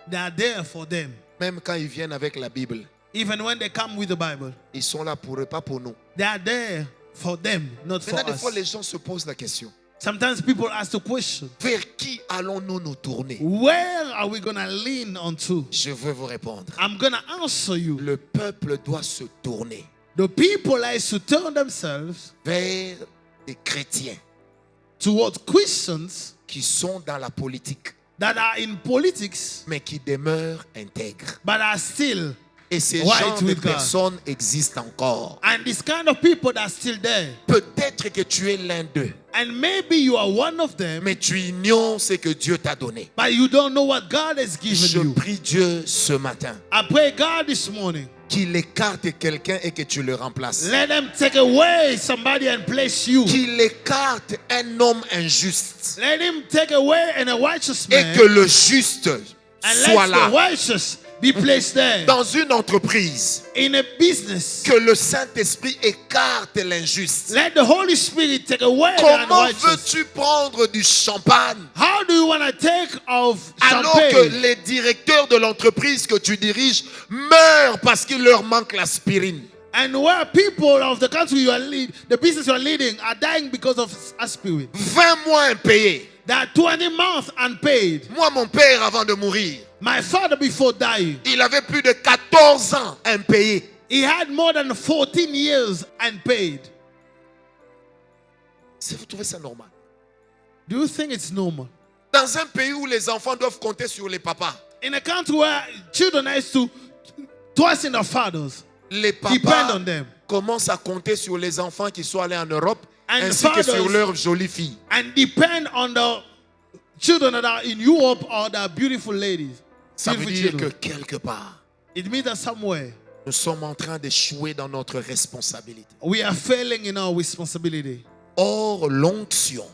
they are there for them. Même quand ils viennent avec la Bible, Even when they come with the Bible, ils sont là pour eux, pas pour nous. they are there for them, not for Maintenant, des fois, us. les gens se posent la question. Sometimes people ask the question, Vers qui allons-nous nous tourner? where are we going to lean onto? Je veux vous répondre. I'm going to answer you. Le peuple doit se tourner The people are to turn themselves vers des chrétiens towards Christians qui sont dans la politique, that are in politics mais qui demeurent intègres. but are still, Et ces Right genres de with God. personnes existent encore. and this kind of people that are still there. Peut-être que tu es l'un d'eux, And maybe you are one of them, mais tu ignores ce que Dieu t'a donné. but you don't know what God has Je given you. prie Dieu ce matin I pray God this morning, qu'il écarte quelqu'un et que tu le remplaces. let them take away somebody and place you. Qu'il écarte un homme injuste Let him take away a righteous et man que le juste and soit let the là. righteous be placed there. Dans une entreprise, In a business, que le Saint-Esprit écarte l'injuste. let the Holy Spirit take away the Comment unrighteous. veux-tu prendre du champagne How do you want to take of alors que champagne les directeurs de l'entreprise que tu diriges meurent parce qu'il leur manque l'aspirine? and where people of the country you are lead, the business you are leading are dying because of aspirin? 20 mois impayés. They are 20 months unpaid. Moi, mon père, avant de mourir, My father, before dying, il avait plus de 14 ans impayés. he had more than 14 years unpaid. Si vous trouvez ça normal. Do you think it's normal? Dans un pays où les enfants doivent compter sur les papas, In a country where children are to trust in their fathers, les depend papas on them, commencent à compter sur les enfants qui sont allés en Europe And ainsi que fathers- sur leurs jolies filles. and depend on the children that are in Europe or the beautiful ladies. Ça veut Beautiful dire que children. quelque part, It means that somewhere nous sommes en train d'échouer dans notre responsabilité. we are failing in our responsibility. Or, l'onction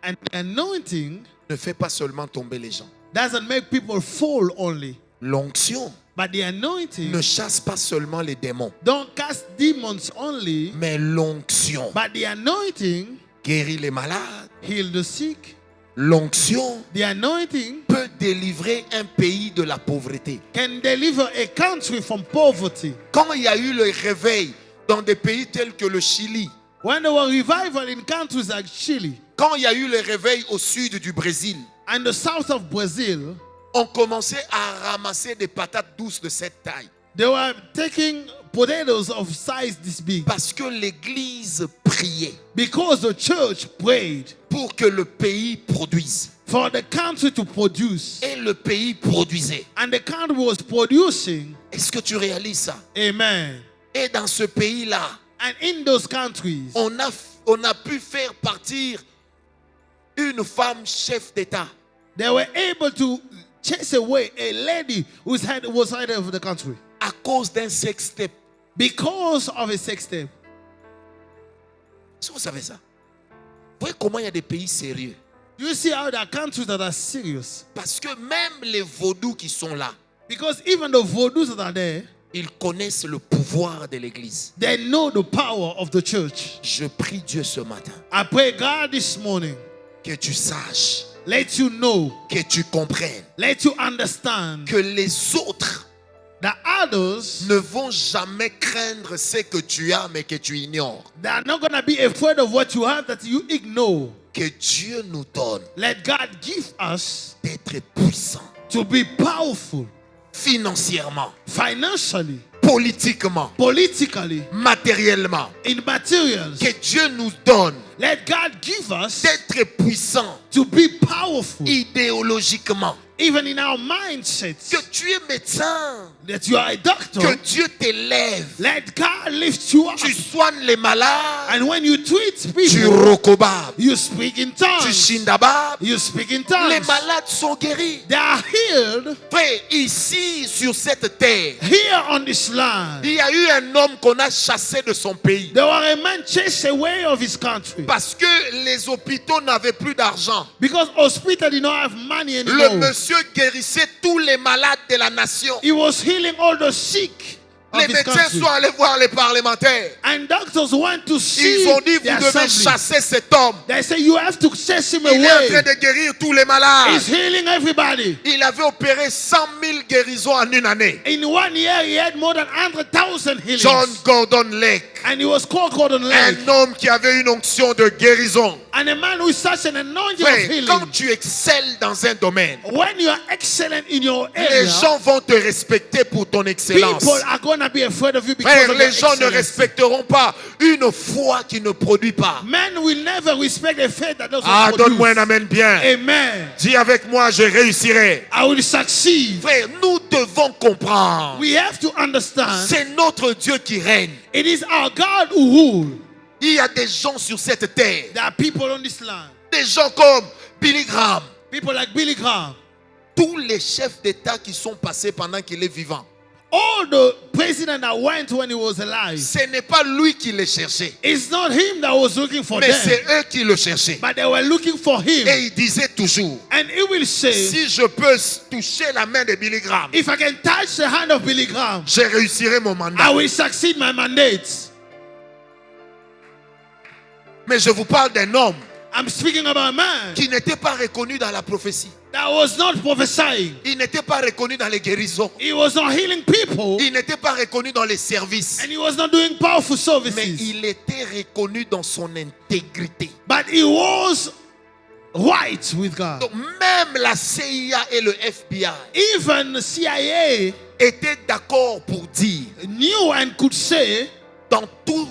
And the anointing ne fait pas seulement tomber les gens. doesn't make people fall only, L'onction but the anointing ne chasse pas seulement les démons, don't cast demons only, mais l'onction but the anointing guérit les malades. heal the sick. L'onction The anointing peut délivrer un pays de la pauvreté. can deliver a country from poverty. Quand il y a eu le réveil dans des pays tels que le Chili, When there were revival in countries like Chile quand il y a eu le réveil au sud du Brésil, and the south of Brazil, on commençait à ramasser des patates douces de cette taille. they were taking potatoes of size this big Parce que l'église priait because the church prayed pour que le pays produise. for the country to produce. Et le pays produisait. And the country was producing. Est-ce que tu réalises ça? Amen. Et dans ce pays-là, And in those countries, on a pu faire partir une femme chef d'État. they were able to chase away a lady was head of the country À cause d'un sextape. because of a sex tape. Est-ce que vous savez ça? Vous voyez comment il y a des pays sérieux? You see how there are countries that are serious. Parce que même les vaudous qui sont là, Because even the voodoos that are there, ils connaissent le pouvoir de l'église. they know the power of the church. Je prie Dieu ce matin I pray God this morning, que tu saches, let you know, que tu comprennes let you understand que les autres that others, ne vont jamais craindre ce que tu as mais que tu ignores. they are not going to be afraid of what you have that you ignore. Que Dieu nous donne Let God give us d'être puissants to be powerful financièrement, financially, politiquement, politically, matériellement. in materials. Que Dieu nous donne Let God give us d'être puissants to be powerful, idéologiquement. even in our mindsets. Que tu es médecin, That you are a doctor. que Dieu t'élève, Let God lift you up. tu soignes les malades, And when you treat tu people, rokobab, you speak in tu tongues. shindabab, You speak in les tongues. malades sont guéris. They are healed Frère, ici sur cette terre, here on this land. il y a eu un homme qu'on a chassé de son pays There were a man chased away of his country parce que les hôpitaux n'avaient plus d'argent. because hospital did not have money Le anymore. monsieur guérissait tous les malades de la nation. He was healing all the sick of Les his médecins country. sont allés voir les parlementaires. And doctors went to see Ils ont dit, the vous devez assembly. chasser cet homme. They say you have to chase him Il est en train away. de guérir tous les malades. He's healing everybody. Il avait opéré 100 000 guérisons en une année. In 1 year, he had more than 100,000 healings. John Gordon Lake, And he was called Gordon Lake. un homme qui avait une onction de guérison. And a man who is such an anointing of Frère, healing. quand tu excelles dans un domaine, When you are excellent in your area, les gens vont te respecter pour ton excellence. people are going to be afraid of you because Frère, of your les gens ne excellence. respecteront pas une foi qui ne produit pas. Men will never respect a faith that doesn't Ah, produce. donne-moi un amen bien. Amen. Dis avec moi, je réussirai. I will succeed. Frère, nous devons comprendre. We have to understand C'est notre Dieu qui règne. it is our God who rule. Il y a des gens sur cette terre, There are people on this land. des gens comme Billy Graham, People like Billy Graham. tous les chefs d'État qui sont passés pendant qu'il est vivant. All the president that went when he was alive. Ce n'est pas lui qui les cherchait, It's not him that was looking for mais them. c'est eux qui le cherchaient. But they were looking for him. Et il disait toujours, And he will say, si je peux toucher la main de Billy Graham, if I can touch the hand of Billy Graham, je réussirai mon I mandat. will succeed my mandate. Mais je vous parle d'un homme I'm speaking about a man qui n'était pas reconnu dans la prophétie. that was not prophesying. Il n'était pas reconnu dans les guérisons. He was not healing people. Il n'était pas reconnu dans les services. And he was not doing powerful Mais services. il était reconnu dans son intégrité. But he was right with God. Donc même la CIA et le FBI Even CIA étaient d'accord pour dire, knew and could say, dans toute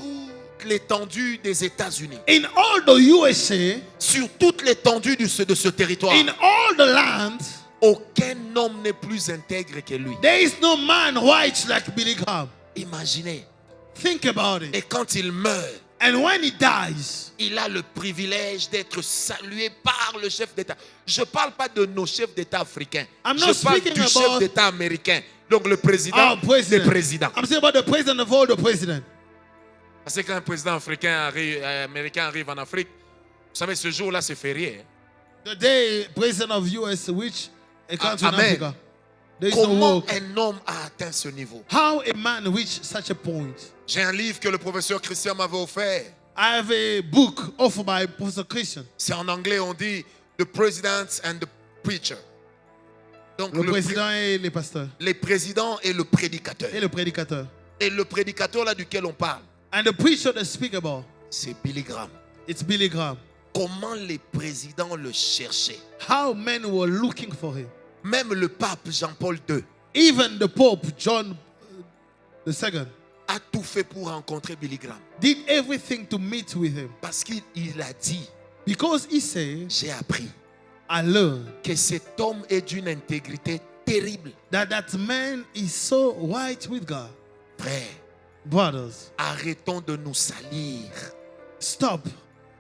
l'étendue des États-Unis, in all the USA, sur toute l'étendue de ce territoire, in all the land, aucun homme n'est plus intègre que lui. there is no man white like Billy Graham. Imaginez. Think about it. Et quand il meurt, And when he dies, il a le privilège d'être salué par le chef d'État. Je ne parle pas de nos chefs d'État africains. I'm Je not parle speaking du chef about d'État américain. Donc le président our president. des présidents. I'm saying about the president of all the president. Parce que quand un président américain arrive en Afrique, vous savez, ce jour-là, c'est férié. The day president of US reach a country in Amen. Africa, there is no Comment work. un homme a atteint ce niveau? How a man reached such a point. J'ai un livre que le professeur Christian m'avait offert. I have a book offered by Professor Christian. C'est en anglais, on dit The President and the Preacher. Donc Le président et le pasteur. les présidents et le prédicateur. Et le prédicateur. Et le prédicateur là duquel on parle, And the preacher they speak about, c'est Billy Graham. it's Billy Graham. Comment les présidents le cherchaient. How men were looking for him. Même le pape Jean-Paul II Even the Pope, John II, a tout fait pour rencontrer Billy Graham. did everything to meet with him. Parce qu'il a dit, Because he said, j'ai appris I learned que cet homme est d'une intégrité terrible. that that man is so right with God. Frère, Brothers, arrêtons de nous salir. stop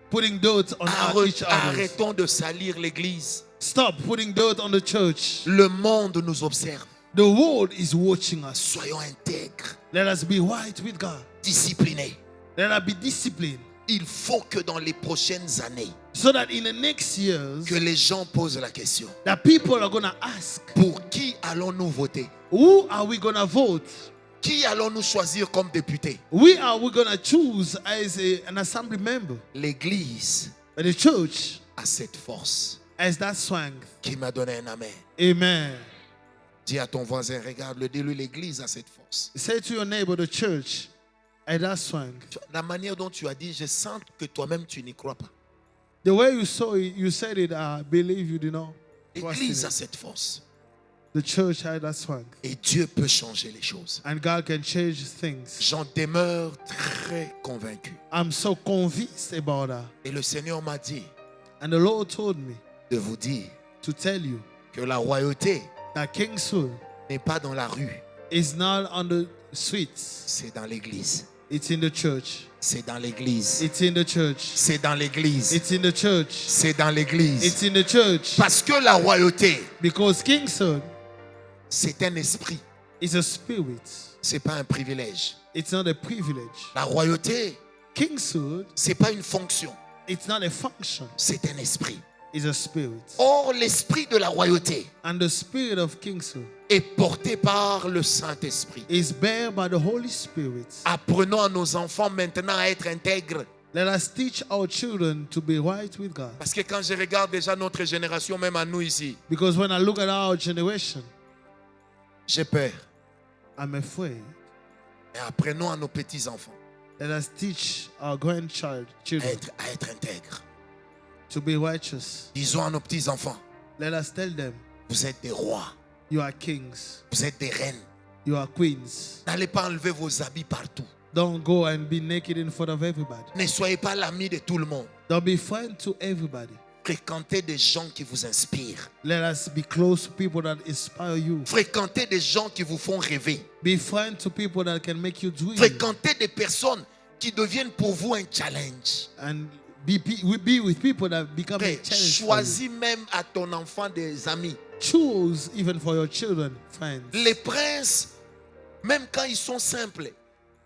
putting dirt on each other. Arrêtons de salir l'église. Stop putting dirt on the church. Le monde nous observe. The world is watching us. Soyons intègres, Let us be right with God. disciplinés. Let us be disciplined. Il faut que dans les prochaines années, So that in the next years, que les gens posent la question. that people are going to ask, Pour qui allons-nous voter? who are we going to vote? Qui allons-nous choisir comme député? We are we going to choose as an assembly member? L'église But the church a cette force has that strength. qui m'a donné un amen. Amen. Dis à ton voisin, regarde-le, dis-lui, l'église a cette force. Say to your neighbor, the church has that strength. La manière dont tu as dit, je sens que toi-même tu n'y crois pas. The way you saw it, you said it, I believe you did not. trust in L'église a it. cette force. The church has that strength. Et Dieu peut changer les choses. And God can change things. J'en demeure très convaincu. I'm so convinced about that. Et le Seigneur m'a dit And the Lord told me de vous dire to tell you que la royauté that King's n'est pas dans la rue, is not on the streets. c'est dans l'église. It's in the church. C'est dans l'église. It's in the church. C'est dans l'église. It's in the church. C'est dans l'église. It's in the church. Parce que la royauté, Because King's c'est un esprit. is a spirit. C'est pas un privilège. It's not a privilege. La royauté, King's c'est pas une fonction. it's not a function. C'est un esprit. It's a spirit. Or, l'esprit de la royauté And the spirit of King's est porté par le Saint-Esprit. is bear by the Holy Spirit. Apprenons à nos enfants maintenant à être intègres. Let us teach our children to be right with God. Parce que quand je regarde déjà notre génération, même à nous ici, Because when I look at our generation, j'ai peur. I'm afraid. Et apprenons à nos petits-enfants Let us teach our grandchild à children être intègres. to be righteous. Disons à nos petits-enfants, Let us tell them, vous êtes des rois, you are kings, vous êtes des reines. you are queens. N'allez pas enlever vos habits partout. Don't go and be naked in front of everybody. Ne soyez pas l'ami de tout le monde. Don't be friend to everybody. Fréquentez des gens qui vous inspirent. Let us be close to people that inspire you. Fréquentez des gens qui vous font rêver. Be friend to people that can make you dream. Fréquentez des personnes qui deviennent pour vous un challenge. And be with people that become a Frère, challenge for you. choisis même à ton enfant des amis. Choose even for your children, friends. Les princes, même quand ils sont simples,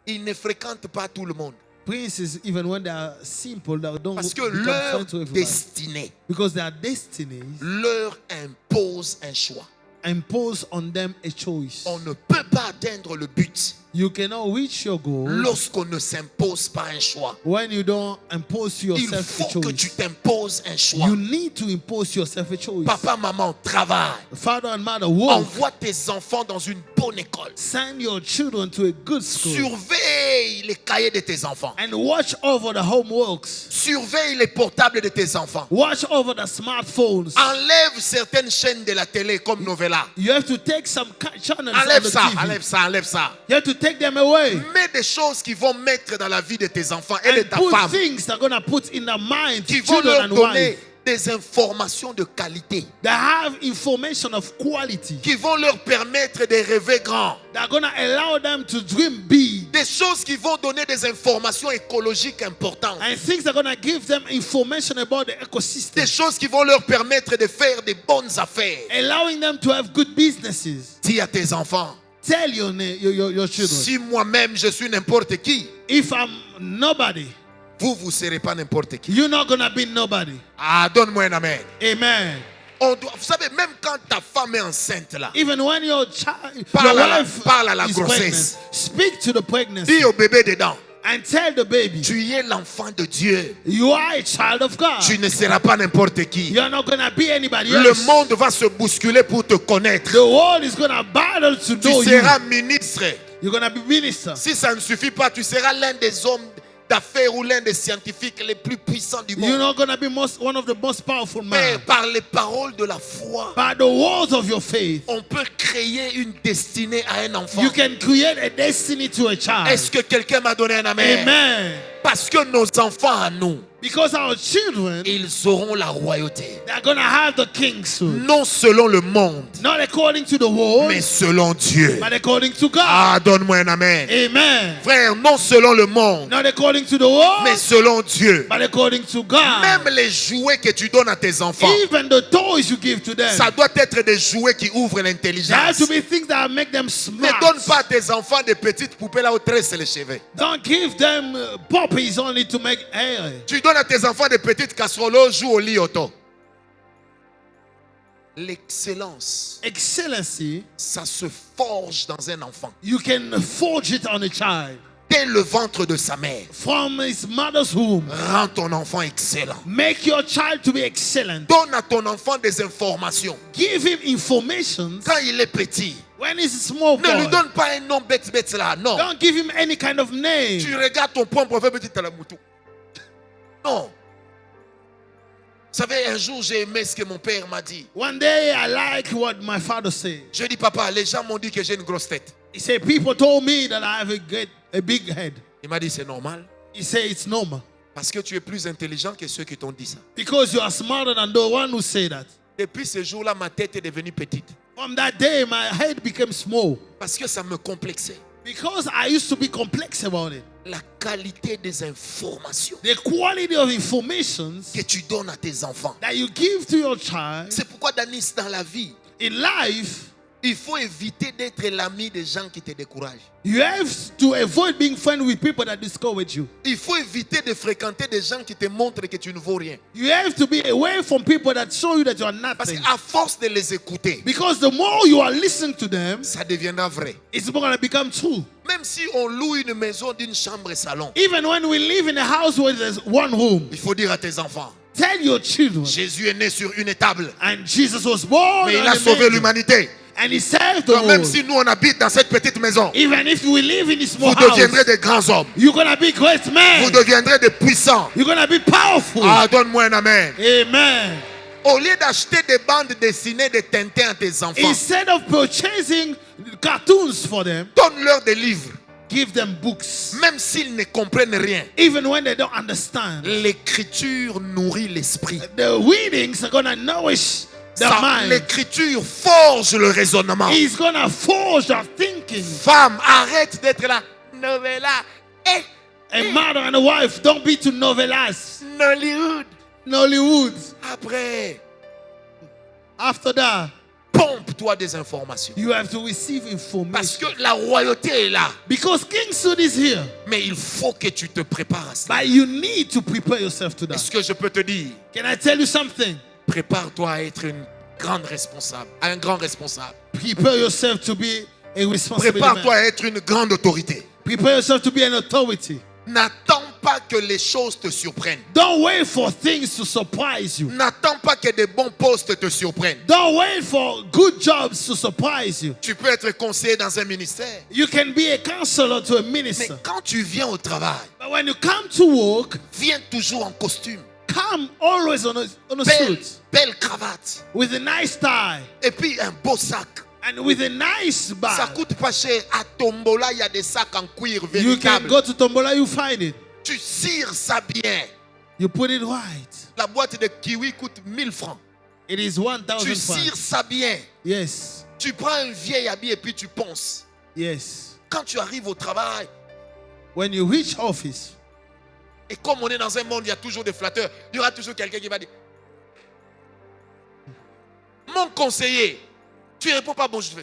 ils ne fréquentent pas tout le monde. Princes, even when they are simple, they don't Parce que become leur friends to everybody. destinée Because their destinies leur impose un choix. impose on them a choice. On ne peut pas atteindre le but You cannot reach your goal lorsqu'on ne s'impose pas un choix. when you don't impose Il yourself a faut que tu choice. t'imposes un choix. You need to impose yourself a choice. Papa, maman, travaille. Father and mother, work. Envoie tes enfants dans une bonne école. Send your children to a good school. Surveille les cahiers de tes enfants. And watch over the homeworks. Surveille les portables de tes enfants. Watch over the smartphones. Enlève certaines chaînes de la télé comme Novella. You have to take some channels Enlève on the ça, TV. enlève ça, enlève ça. You have to take them away. Mets des choses qui vont mettre dans la vie de tes enfants et de And ta put femme. things that are going to put in the mind Qui of vont children leur and donner wife. des informations de qualité that have information of quality, qui vont leur permettre de rêver grand. that are going to allow them to dream big, Des choses qui vont donner des informations écologiques importantes. and things that are going to give them information about the ecosystem, Des choses qui vont leur permettre de faire des bonnes affaires. allowing them to have good businesses. Dis à tes enfants, Tell your children, si moi-même je suis n'importe qui, if I'm nobody, vous ne serez pas n'importe qui. you're not going to be nobody. Ah, donne-moi un amen. Amen. Vous savez, même quand ta femme est enceinte là, Even when your child, Parle your à la- wife parle à la is grossesse. pregnant, speak to the pregnancy dis au bébé dedans, and tell the baby, tu es l'enfant de Dieu. you are a child of God. Tu ne seras pas n'importe qui. You're not going to be anybody Le else. monde va se bousculer pour te connaître. The world is going to battle to Tu know you. seras ministre. You're going to be minister. Si ça ne suffit pas, tu seras l'un des hommes d'affaires ou l'un des scientifiques les plus puissants du You're monde. not going to be one of the most powerful Mais men. par les paroles de la foi, By the words of your faith, on peut créer une destinée à un enfant. you can create a destiny to a child. Est-ce que quelqu'un m'a donné un amen? Amen. Parce que nos enfants à nous, Because our children, ils auront la royauté. they're going to have the kingship. Non selon le monde, Not according to the world, mais selon Dieu. but according to God. Ah, donne-moi un amen. Amen. Frère, non selon le monde, Not according to the world, mais selon Dieu. but according to God. Même les jouets que tu donnes à tes enfants, Even the toys you give to them, ça doit être des jouets qui ouvrent there have l'intelligence. to be things that make them Ne smart. donne pas à tes enfants des petites poupées là où tressent les cheveux. Don't give them puppies only to make hair. Tu donnes à tes enfants des petites casseroles où jouent au lit auto. L'excellence, Excellency, ça se forge dans un enfant. you can forge it on a child. Dès le ventre de sa mère, From his mother's womb. rends ton enfant excellent. Make your child to be excellent. Donne à ton enfant des informations. Give him information Quand il est petit, when he's a small ne lui boy. donne pas un nom bête là. Non. Don't give him any kind of name. Tu regardes ton point proverbe petit à la moutou. Non. Vous savez, un jour j'ai aimé ce que mon père m'a dit. One day I like what my father said. Je dis, papa, les gens m'ont dit que j'ai une grosse tête. He said, people told me that I have a big head. Il m'a dit, c'est normal. He said, it's normal. Parce que tu es plus intelligent que ceux qui t'ont dit ça. Because you are smarter than the one who said that. Depuis ce jour-là, ma tête est devenue petite. From that day, my head became small. Parce que ça me complexait. Because I used to be complex about it. La qualité des informations The quality of information que tu donnes à tes enfants. that you give to your child C'est pourquoi, Danis, dans la vie, in life, il faut éviter d'être l'ami des gens qui te découragent. you have to avoid being friends with people that discourage you. Il faut éviter de fréquenter des gens qui te montrent que tu ne vaux rien. You have to be away from people that show you that you are Parce nothing. qu'à force de les écouter, Because the more you are listening to them, ça deviendra vrai. it's going to become true. Même si on loue une maison d'une chambre et salon, Even when we live in a house where there's one room, il faut dire à tes enfants, tell your children. Jésus est né sur une table, And Jesus was born mais il on a a sauvé manger, l'humanité. and he saved the Donc même world. si nous on habite dans cette petite maison, Even if we live in a small vous deviendrez house, des grands hommes. you're going to be great Vous men. deviendrez des puissants. You're going to be powerful. Ah, donne-moi un amen. Amen. Au lieu d'acheter des bandes dessinées de Tintin à tes enfants, Instead of purchasing cartoons for them, donne-leur des livres. give them books. Même s'ils ne comprennent rien, Even when they don't understand, l'écriture nourrit l'esprit. the readings are going to nourish their mind. L'écriture forge le raisonnement. He's going to forge their thinking. Femme, arrête d'être là. Novella. Eh, A mother and a wife, don't be too novelas. Nollywood. Nollywood. Après, After that, pompe-toi des informations. you have to receive Parce information. que la royauté est là. Because King Sud is here. Mais il faut que tu te prépares à ça. But you need to prepare yourself to that. Est-ce que je peux te dire, Can I tell you something? prépare-toi à être une grande responsable, un grand responsable. Prepare yourself to be a responsible Prépare-toi man. à être une grande autorité. Prepare yourself to be an authority. N'attends pas que les choses te surprennent. Don't wait for things to surprise you. N'attends pas que des bons postes te surprennent. Don't wait for good jobs to surprise you. Tu peux être conseiller dans un ministère. You can be a counselor to a Mais minister. quand tu viens au travail, But when you come to work, viens toujours en costume. come always on a Belle, suit belle cravate. with a nice tie Et puis un beau sac. and with a nice Ça bag. coûte pas cher. À Tombola, il y a des sacs en cuir You can véritable. go to Tombola, you find it. Tu cires ça bien. You put it right. La boîte de kiwi coûte 1000 francs. It is 1,000 Tu cires francs. ça bien. Yes. Tu prends un vieil habit et puis tu ponces. Yes. Quand tu arrives au travail, When you reach office, et comme on est dans un monde, il y a toujours des flatteurs, il y aura toujours quelqu'un qui va dire: mon conseiller, tu ne réponds pas bonjour.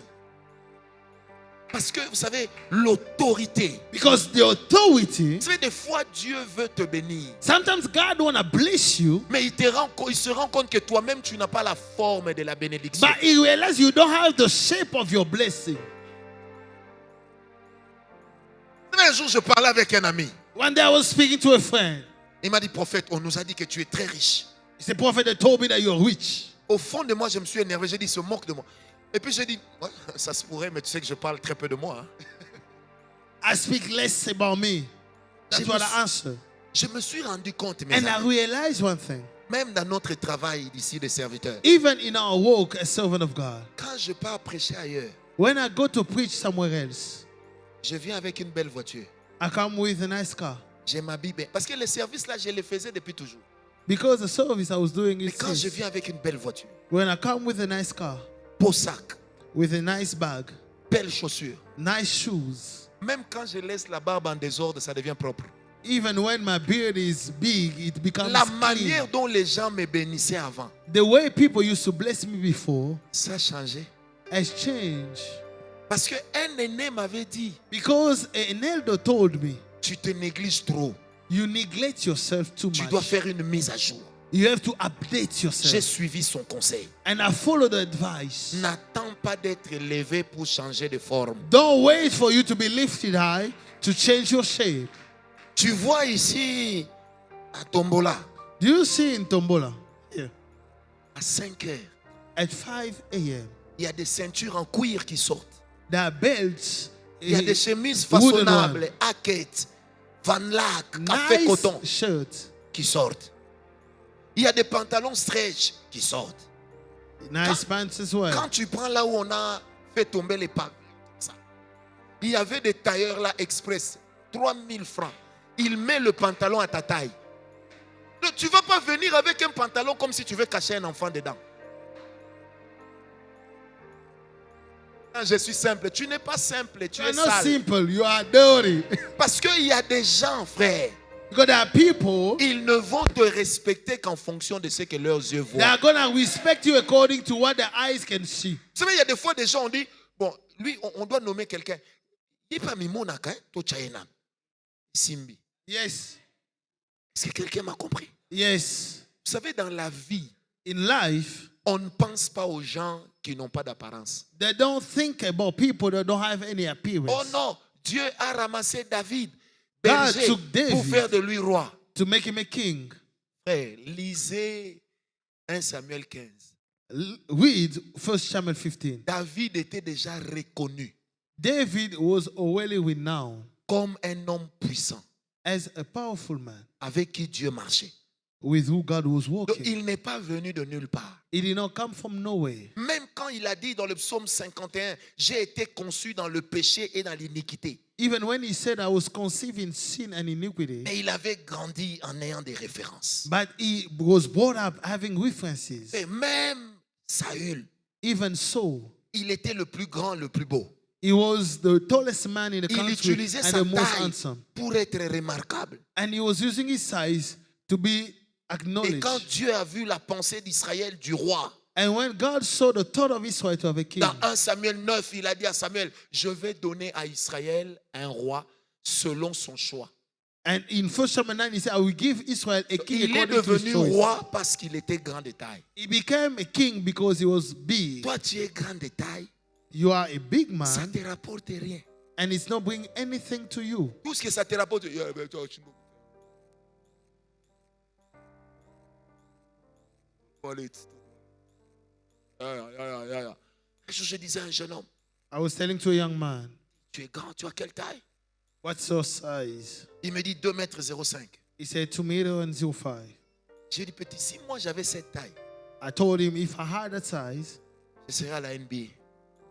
Parce que vous savez, l'autorité. because the authority, Vous savez, des fois, Dieu veut te bénir. sometimes God want to bless you, Mais il se rend compte que toi-même, tu n'as pas la forme de la bénédiction. but he realizes you don't have the shape of your blessing. Un jour, je parlais avec un ami. One day I was speaking to a friend. Il m'a dit: prophète, on nous a dit que tu es très riche. He said, prophet, they told me that you're rich. Au fond de moi, je me suis énervé. J'ai dit: il se moque de moi. Et puis j'ai dit: ouais, ça se pourrait, mais tu sais que je parle très peu de moi. Hein. I speak less about me. That's what I answer. Je me suis rendu compte, mes And I amis, realized one thing. même dans notre travail d'ici de serviteurs, Even in our work as servant of God, quand je pars prêcher ailleurs, when I go to preach somewhere else, je viens avec une belle voiture. I come with a nice car. Je m'habille bien. Parce que les services là, je les faisais depuis toujours. Because the service I was doing Mais is quand je this. viens avec une belle voiture, When I come with a nice car, beau sac, with a nice bag, belles chaussures, nice shoes, même quand je laisse la barbe en désordre, ça devient propre. even when my beard is big, it becomes La clean. manière dont les gens me bénissaient avant, The way people used to bless me before ça a changé. has changed. Parce qu'un aîné m'avait dit: Because an elder told me, tu te négliges trop. you neglect yourself too Tu dois much. faire une mise à jour. You have to update J'ai yourself. suivi son conseil. And I follow the advice. N'attends pas d'être élevé pour changer de forme. Don't wait for you to be lifted high to change your shape. Tu vois ici, à Tombola, Do you see in Tombola? Here. à 5 heures, At 5 a.m., il y a des ceintures en cuir qui sortent. there are belts, Il y a des chemises wooden façonnables, Hackett, Van Lac, Café nice Coton shirts, qui sortent. Il y a des pantalons stretch qui sortent. nice pants as well. Quand tu prends là où on a fait tomber les pavés, ça, il y avait des tailleurs là express, 3000 francs. Il met le pantalon à ta taille. Donc, tu ne vas pas venir avec un pantalon comme si tu veux cacher un enfant dedans. Je suis simple. Tu n'es pas simple, tu You es are not sale. simple, you are dirty. Parce qu'il y a des gens, frère, Because there are people ils ne vont te respecter qu'en fonction de ce que leurs yeux that voient. are going to respect you according to what their eyes can see. Vous savez, il y a des fois des gens, on dit, bon, lui, on doit nommer quelqu'un. Il n'est pas Mimonaka, to Chayena. Simbi. Yes, Est-ce que quelqu'un m'a compris? yes. Vous savez, dans la vie, In life, on ne pense pas aux gens qui n'ont pas d'apparence. they don't think about people that don't have any appearance. Oh non, Dieu a ramassé David, God berger, took David. pour faire de lui roi. To make him a king. Frère, lisez 1 Samuel 15. Read 1 Samuel 15. David était déjà reconnu David was already renowned comme un homme puissant as a powerful man avec qui Dieu marchait. with who God was Donc, working. il n'est pas venu de nulle part. He did not come from nowhere. Même quand il a dit dans le psaume 51, j'ai été conçu dans le péché et dans l'iniquité. Even when he said, I was conceived in sin and iniquity, Mais il avait grandi en ayant des références. but he was brought up having references. Et même Saül, Even so, il était le plus grand, le plus beau. he was the tallest man in the Il country utilisait and sa the most taille handsome. pour être remarquable. And he was using his size to be Et acknowledged. quand Dieu a vu la pensée d'Israël, du roi, And when God saw the thought of Israel to have a king, dans 1 Samuel 9, il a dit à Samuel, je vais donner à Israël un roi selon son choix. and in 1 Samuel 9, he said, I will give Israel a king Il est according to his devenu choice. roi parce qu'il était grand de taille. He became a king because he was big. Toi, tu es grand de taille, You are a big ça man, ne te rapporte rien. and it's not bringing anything to you. Tout ce que ça te rapporte, je disais à un jeune homme, I was telling to a young man, tu es grand, tu as quelle taille? what's your size? Il me dit 2 mètres 05. He said 2 meter and 05. J'ai dit, petit, si moi j'avais cette taille, I told him if I had that size, je serais à la NBA.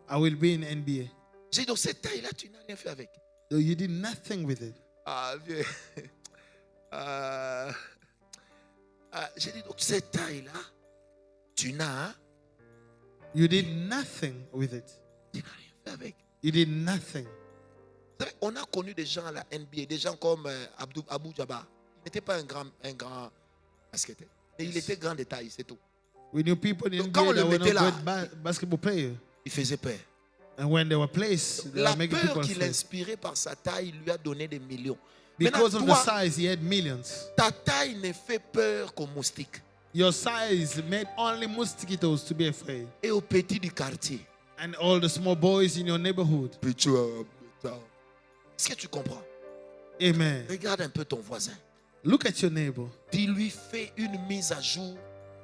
I will be in NBA. J'ai dit, donc cette taille-là, tu n'as rien fait avec. So you did nothing with it. Ah, vieux. Ah, j'ai dit, donc cette taille-là, tu n'as You did nothing with it. rien fait avec. You did nothing. Vous savez, on a connu des gens à la NBA, des gens comme Abou Jabbar. Il n'était pas un grand basketteur, mais il était grand de taille, c'est tout. We knew people in Donc, quand on NBA that le were mettait not là, good basketball players. Il faisait peur. And when they were placed, they La were making peur people qu'il afraid. inspirait par sa taille lui a donné des millions. Because Maintenant, of the toi, size, he had millions. ta taille ne fait peur qu'aux moustiques Your size made only mosquitoes to be afraid. et aux petits du quartier. And all the small boys in your neighborhood. Est-ce que tu comprends? Amen. Regarde un peu ton voisin. Look at your neighbor. Dis-lui, fais une mise à jour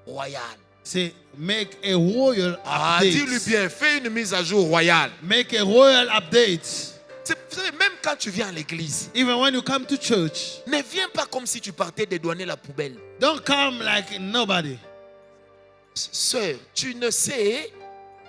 royale. Say, make a royal Ah, update. dis-lui bien, fais une mise à jour royale. Make a royal update. Vous savez, même quand tu viens à l'église, Even when you come to church, ne viens pas comme si tu partais dédouaner la poubelle. don't come like nobody. Sœur, tu ne sais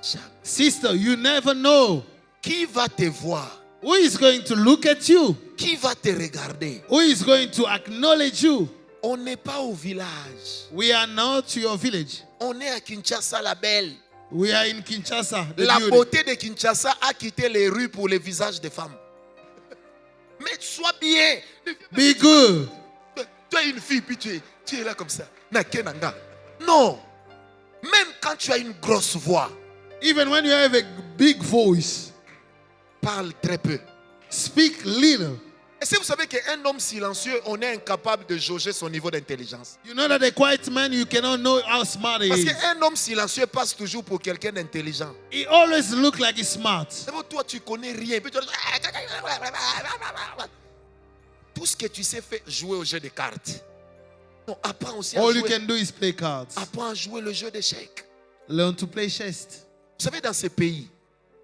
jamais Sister, you never know qui va te voir, who is going to look at you, qui va te regarder. who is going to acknowledge you. On n'est pas au village. We are not to your village. On est à Kinshasa, la belle. We are in Kinshasa. The La beauty. beauté de Kinshasa a quitté les rues pour les visages des femmes. Mais sois bien. Be good. Tu es une fille, puis tu es là comme ça. Nakenanga. Non. Même quand tu as une grosse voix, Even when you have a big voice, parle très peu. speak little. Est-ce que vous savez qu'un homme silencieux, on est incapable de jauger son niveau d'intelligence? You know that a quiet man, you cannot know how smart he Parce is. qu'un homme silencieux passe toujours pour quelqu'un d'intelligent. He always look like he's smart. C'est bon, toi, tu connais rien. Puis tu dis, tout ce que tu sais faire, jouer au jeu de cartes. Non, apprends aussi à All you jouer. can do is play cards. Apprends à jouer le jeu d'échecs. Learn to play chess. Vous savez, dans ce pays,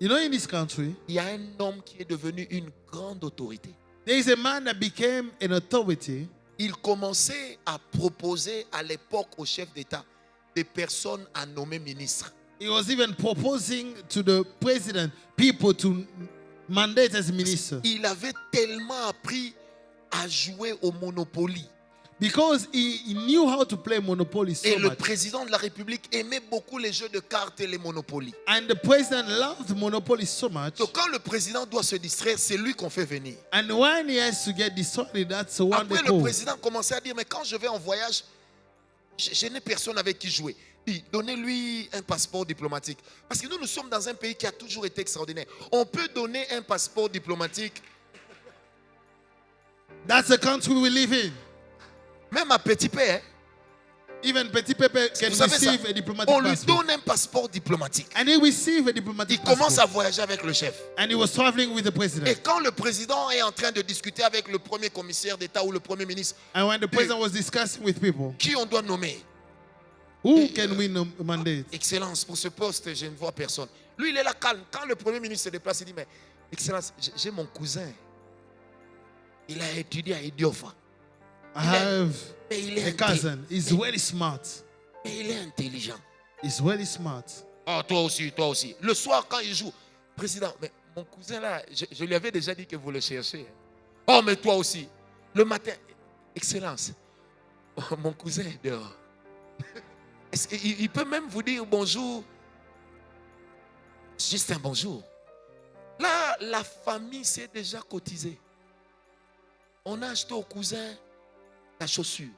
You know, in this country, il y a un homme qui est devenu une grande autorité. there is a man that became an authority. Il commençait à proposer à l'époque au chef d'État des personnes à nommer ministres. He was even proposing to the president people to mandate as minister. Il avait tellement appris à jouer au Monopoly. Because he knew how to play Monopoly so Et le much. président de la République aimait beaucoup les jeux de cartes et les Monopoly. And the president loved Monopoly so much. Donc quand le président doit se distraire, c'est lui qu'on fait venir. And when he has to get distracted, that's the one Après, they le call. président commençait à dire, mais quand je vais en voyage, je n'ai personne avec qui jouer. Puis, donnez-lui un passeport diplomatique. Parce que nous sommes dans un pays qui a toujours été extraordinaire. On peut donner un passeport diplomatique, That's the country we live in. même à petit père. Hein. Even Petit Pepe can Vous savez ça, receive a diplomatic on lui passport. donne un passeport diplomatique. And he received a diplomatic Il commence passport. à voyager avec le chef. And he was traveling with the president. Et quand le président est en train de discuter avec le premier commissaire d'État ou le premier ministre, And when the president was discussing with people, qui on doit nommer? who can we mandate? Excellence, pour ce poste, je ne vois personne. Lui, il est là calme. Quand le premier ministre se déplace, il dit, mais Excellence, j'ai mon cousin. Il a étudié à Idiofa. I have Mais il est, a cousin. He's very smart. mais il est intelligent. He's very smart. Oh, toi aussi, toi aussi. Le soir, quand il joue, président, mais mon cousin là, je lui avais déjà dit que vous le cherchez. Oh, mais toi aussi. Le matin, Excellence, oh, mon cousin est dehors. Est-ce qu'il peut même vous dire bonjour? Juste un bonjour. Là, la famille s'est déjà cotisée. On a acheté au cousin la chaussure,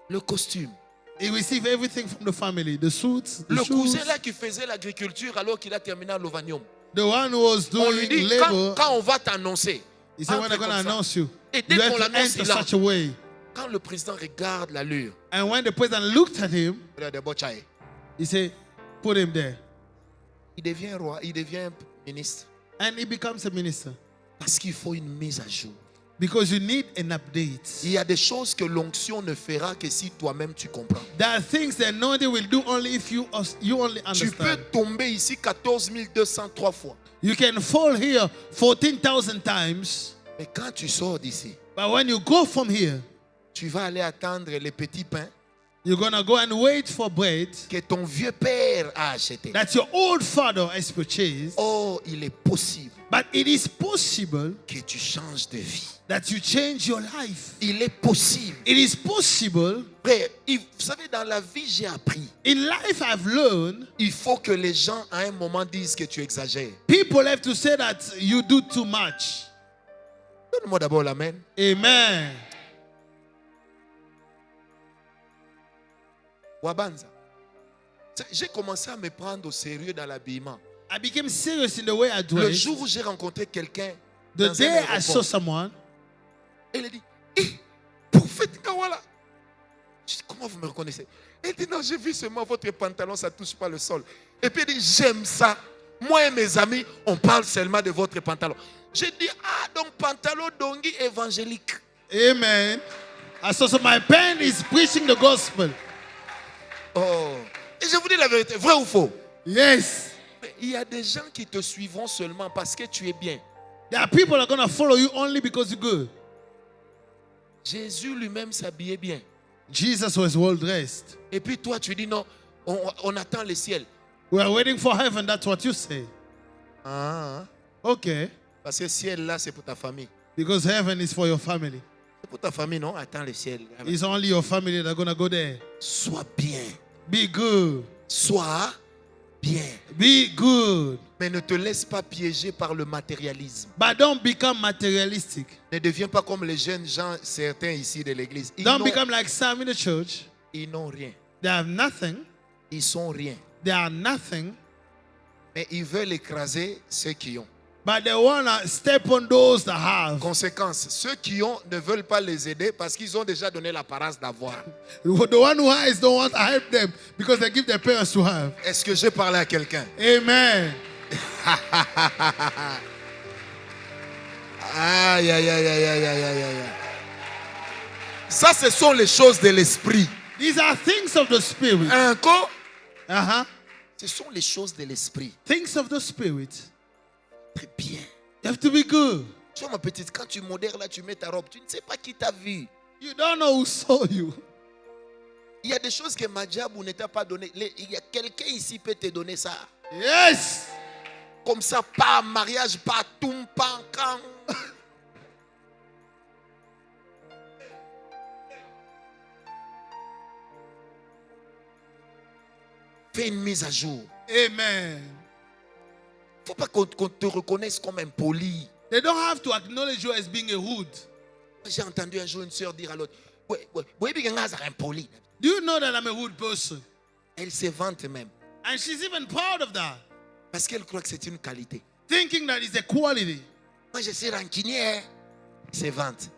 le costume. He received everything from the family. The suits, the Le shoes. cousin là qui faisait l'agriculture alors qu'il a terminé à l'Ovanium. The one who was On lui doing dit, labor. quand on va t'annoncer, He said, when entre they're going to comme ça. announce you, Et dès you qu'on have to l'annonce, enter il a- such a way. Quand le président regarde l'allure, And when the president looked at him, he said, put him there. il devient roi, il devient ministre. And he becomes a minister. Parce qu'il faut une mise à jour. Because you need an update. Il y a des choses que l'onction ne fera que si toi-même tu comprends. There are things that nobody will do only if you only Tu peux understand. tomber ici 14 203 fois. You can fall here 14,000 times, Mais quand tu sors d'ici, but when you go from here, tu vas aller attendre les petits pains You're going to go and wait for bread que ton vieux père a acheté. that your old father has purchased. Oh, il est possible But it is possible que tu changes de vie. that you change your life. Il est possible. It is possible. Frère, vous savez, dans la vie, j'ai appris. In life, I've learned Il faut que les gens, à un moment, disent que tu exagères. people have to say that you do too much. Donne-moi d'abord l'amen. Amen. Wabanza. J'ai commencé à me prendre au sérieux dans l'habillement. I became serious in the way I Le dressed. jour où j'ai rencontré quelqu'un, The dans un day I saw aéroport, someone, il a dit, prophète Kawala. Je dis, comment vous me reconnaissez? Il dit, non, j'ai vu seulement votre pantalon, ça ne touche pas le sol. Et puis il dit, j'aime ça. Moi et mes amis, on parle seulement de votre pantalon. J'ai dit, ah, donc pantalon d'ongui évangélique. amen. I saw so my pen is preaching the gospel. Oh. Et je vous dis la vérité, vrai ou faux? Yes. Mais il y a des gens qui te suivront seulement parce que tu es bien. There are people that are going to follow you only because you're good. Jésus lui-même s'habillait bien. Jesus was well dressed. Et puis toi, tu dis non, on attend le ciel. We are waiting for heaven. That's what you say. Ah, Okay. parce que ciel là, c'est pour ta famille. Because heaven is for your family. C'est pour ta famille, non? Attends le ciel. It's only your family that are going to go there. Sois bien. Be good. Sois bien. Be good. Mais ne te laisse pas piéger par le matérialisme. But don't become materialistic. Ne deviens pas comme les jeunes gens, certains ici de l'église. Don't become like some in the church. Ils n'ont rien. They have nothing. Ils sont rien. They are nothing. Mais ils veulent écraser ceux qui ont. But they want to step on those that have. Conséquence, ceux qui ont ne veulent pas les aider parce qu'ils ont déjà donné l'apparence d'avoir. The one who has don't want to help them because they give their parents to have. Est-ce que j'ai parlé à quelqu'un? Amen. Aïe, aïe, aïe, aïe, aïe, aïe, aïe, aïe. Ça, ce sont les choses de l'esprit. These are things of the spirit. Encore, Ce ce sont les choses de l'esprit. Things of the spirit. Très bien. You have to be good. Tu vois, ma petite, quand tu modères là, tu mets ta robe, tu ne sais pas qui t'a vu. You don't know who saw you. Il y a des choses que Madjabou ne t'a pas donné. Il y a quelqu'un ici qui peut te donner ça. Yes. Comme ça, pas mariage, pas tout, pas quand. Fais une mise à jour. Amen. Il ne faut pas qu'on te reconnaisse comme impoli. They don't have to acknowledge you as being a hood. J'ai entendu un jour une soeur dire à l'autre, ouais, impoli. Do you know that I'm a hood person? Elle se vante même. And she's even proud of that. Parce qu'elle croit que c'est une qualité. Thinking that it's a quality. Moi, je suis rancunier. Elle se vante.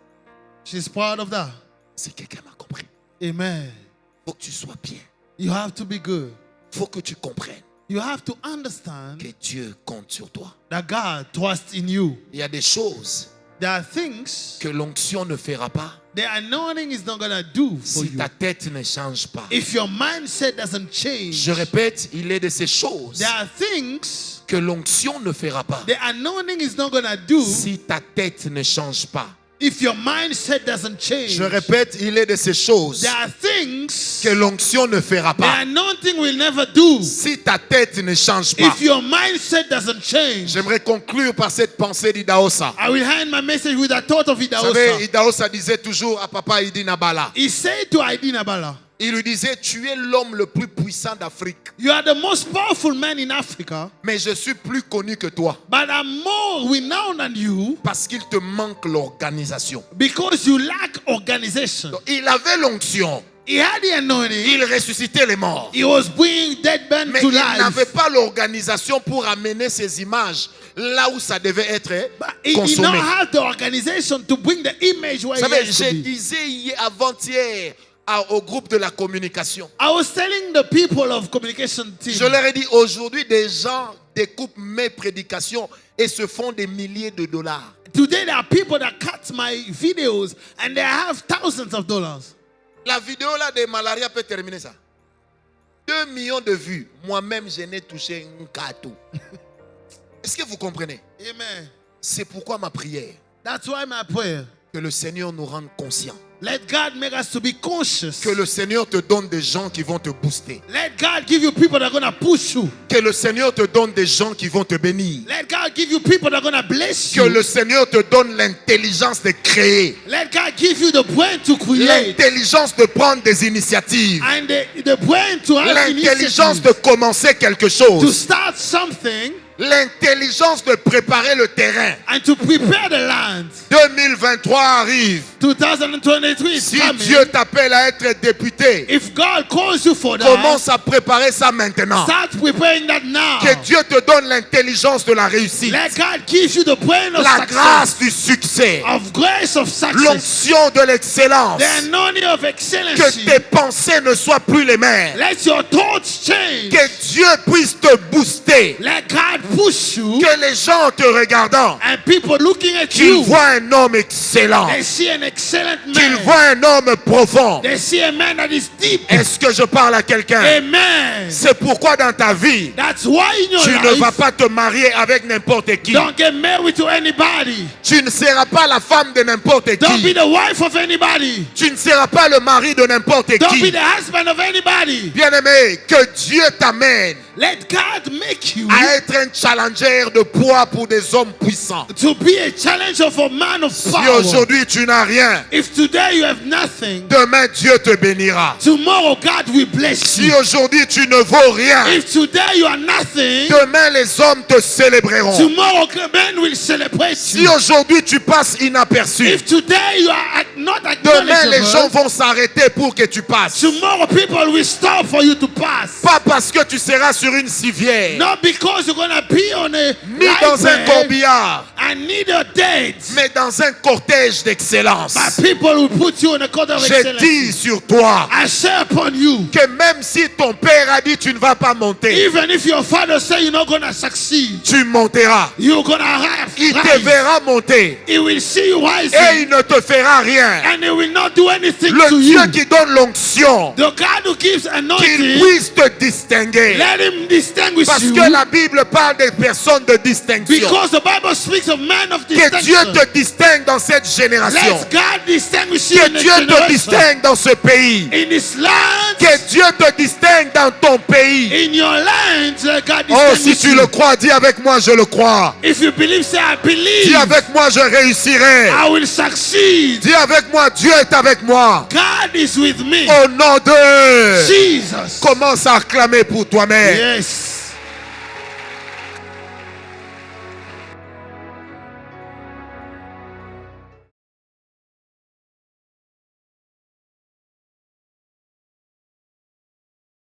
She's proud of that. Si quelqu'un m'a compris, Amen. il faut que tu sois bien. You have to be good. Il faut que tu comprennes You have to understand que Dieu compte sur toi. that God trusts in you. Il y a des choses There are things que l'onction ne fera pas the anointing is not going to do for si you. ta tête ne change pas. If your mindset doesn't change, Je répète, il est de ces choses there are things que l'onction ne fera pas the anointing is not going to do si ta tête ne change pas. if your mindset doesn't change. Je répète, il est de ces choses There are things que l'onction ne fera the pas anointing will never do si ta tête ne change pas. if your mindset doesn't change. J'aimerais conclure par cette pensée d'Idaosa. I will end my message with a thought of Vous savez, Idaosa. Idaosa disait toujours à papa Idi Nabala, He said to Idina Bala, il lui disait, tu es l'homme le plus puissant d'Afrique, you are the most powerful man in Africa, mais je suis plus connu que toi but I'm more renowned than you parce qu'il te manque l'organisation. because you lack organization. Donc, il avait l'onction, He had the anointing. il ressuscitait les morts, He was bringing dead men mais to il n'avait life. pas l'organisation pour amener ces images là où ça devait être But he did consommé. not have the organization to bring the image where Vous he savez, has to je be. disais avant-hier au groupe de la communication, I was telling the people of communication je team, leur ai dit, aujourd'hui, des gens découpent mes prédications et se font des milliers de dollars. today there are people that cut my videos and they have thousands of dollars. La vidéo là de malaria peut terminer ça. 2 millions de vues. Moi-même, je n'ai touché un gâteau. Est-ce que vous comprenez? Amen. C'est pourquoi ma prière, That's why my prayer, Que le Seigneur nous rende conscients. Let God make us to be conscious. Que le Seigneur te donne des gens qui vont te booster. Let God give you people that are going to push you. Que le Seigneur te donne des gens qui vont te bénir. Let God give you people that are going to bless Que you. le Seigneur te donne l'intelligence de créer. Let God give you the brain to create. L'intelligence de prendre des initiatives. And the brain to have L'intelligence initiative. de commencer quelque To chose. start something L'intelligence de préparer le terrain. and to prepare the land. 2023 arrive. 2023 is Si coming. Dieu t'appelle à être député, If God calls you for that, commence à préparer ça maintenant. start preparing that now. Que Dieu te donne l'intelligence de la réussite. Let God give you the brain of La success, grâce du succès. of grace of success, L'onction de l'excellence. the anointing of Que excellency. tes pensées ne soient plus les mêmes. Let your thoughts change. Que Dieu puisse te booster. Let God push you, Que les gens te regardant, and people looking at qu'ils you, voient un homme excellent. they see an excellent Qu'ils man. voient un homme profond. They see a man that is deep. Est-ce que je parle à quelqu'un? Amen. C'est pourquoi dans ta vie, That's why in your tu ne vas life, pas te marier avec n'importe qui. don't get married to anybody. Tu ne seras pas la femme de n'importe Don't be qui. the wife of anybody. Tu ne seras pas le mari de n'importe Don't be qui. the husband of anybody. Bien-aimé, que Dieu t'amène Let God make you à être un challenger de poids pour des hommes puissants. to be a challenger for man of Si power. aujourd'hui tu n'as rien, If today you have nothing, demain Dieu te bénira. tomorrow God will bless Si you. aujourd'hui tu ne vaux rien, If today you are nothing, demain les hommes te célébreront. tomorrow men will celebrate Si you. aujourd'hui tu passes inaperçu, If today you are not demain les gens acknowledgeable, vont s'arrêter pour que tu passes. tomorrow people will stop for you to pass. Pas parce que tu seras sur une civière, Not because you're going to be on a ni dans un library corbillard, and need a date, mais dans un cortège d'excellence. but people will put you in a court of Je excellence. dis sur toi I say upon you, que même si ton père a dit tu ne vas pas monter, even if your father say you're not going to succeed, tu monteras. you're going to have Il te rise. verra monter He will see you et rising, il ne te fera rien. and he will not do anything Le to Dieu you. qui donne l'onction, The God who gives qu'il anointing, puisse te distinguer. let him distinguish Parce you, que la Bible parle des personnes de distinction. because the Bible speaks of men of Que Dieu distinction. te distingue dans cette génération. Let God distinguish you Que in this Dieu te generation, distingue dans ce pays. in this land, Que Dieu te distingue dans ton pays. in your land. Let God Oh, si distinguish tu you. le crois, dis avec moi, je le crois. If you believe, say I Dis believe. avec moi, je réussirai. I will succeed. Dis avec moi, Dieu est avec moi. God is with me. Au nom de... Jesus. Commence à acclamer pour toi-même. Yes.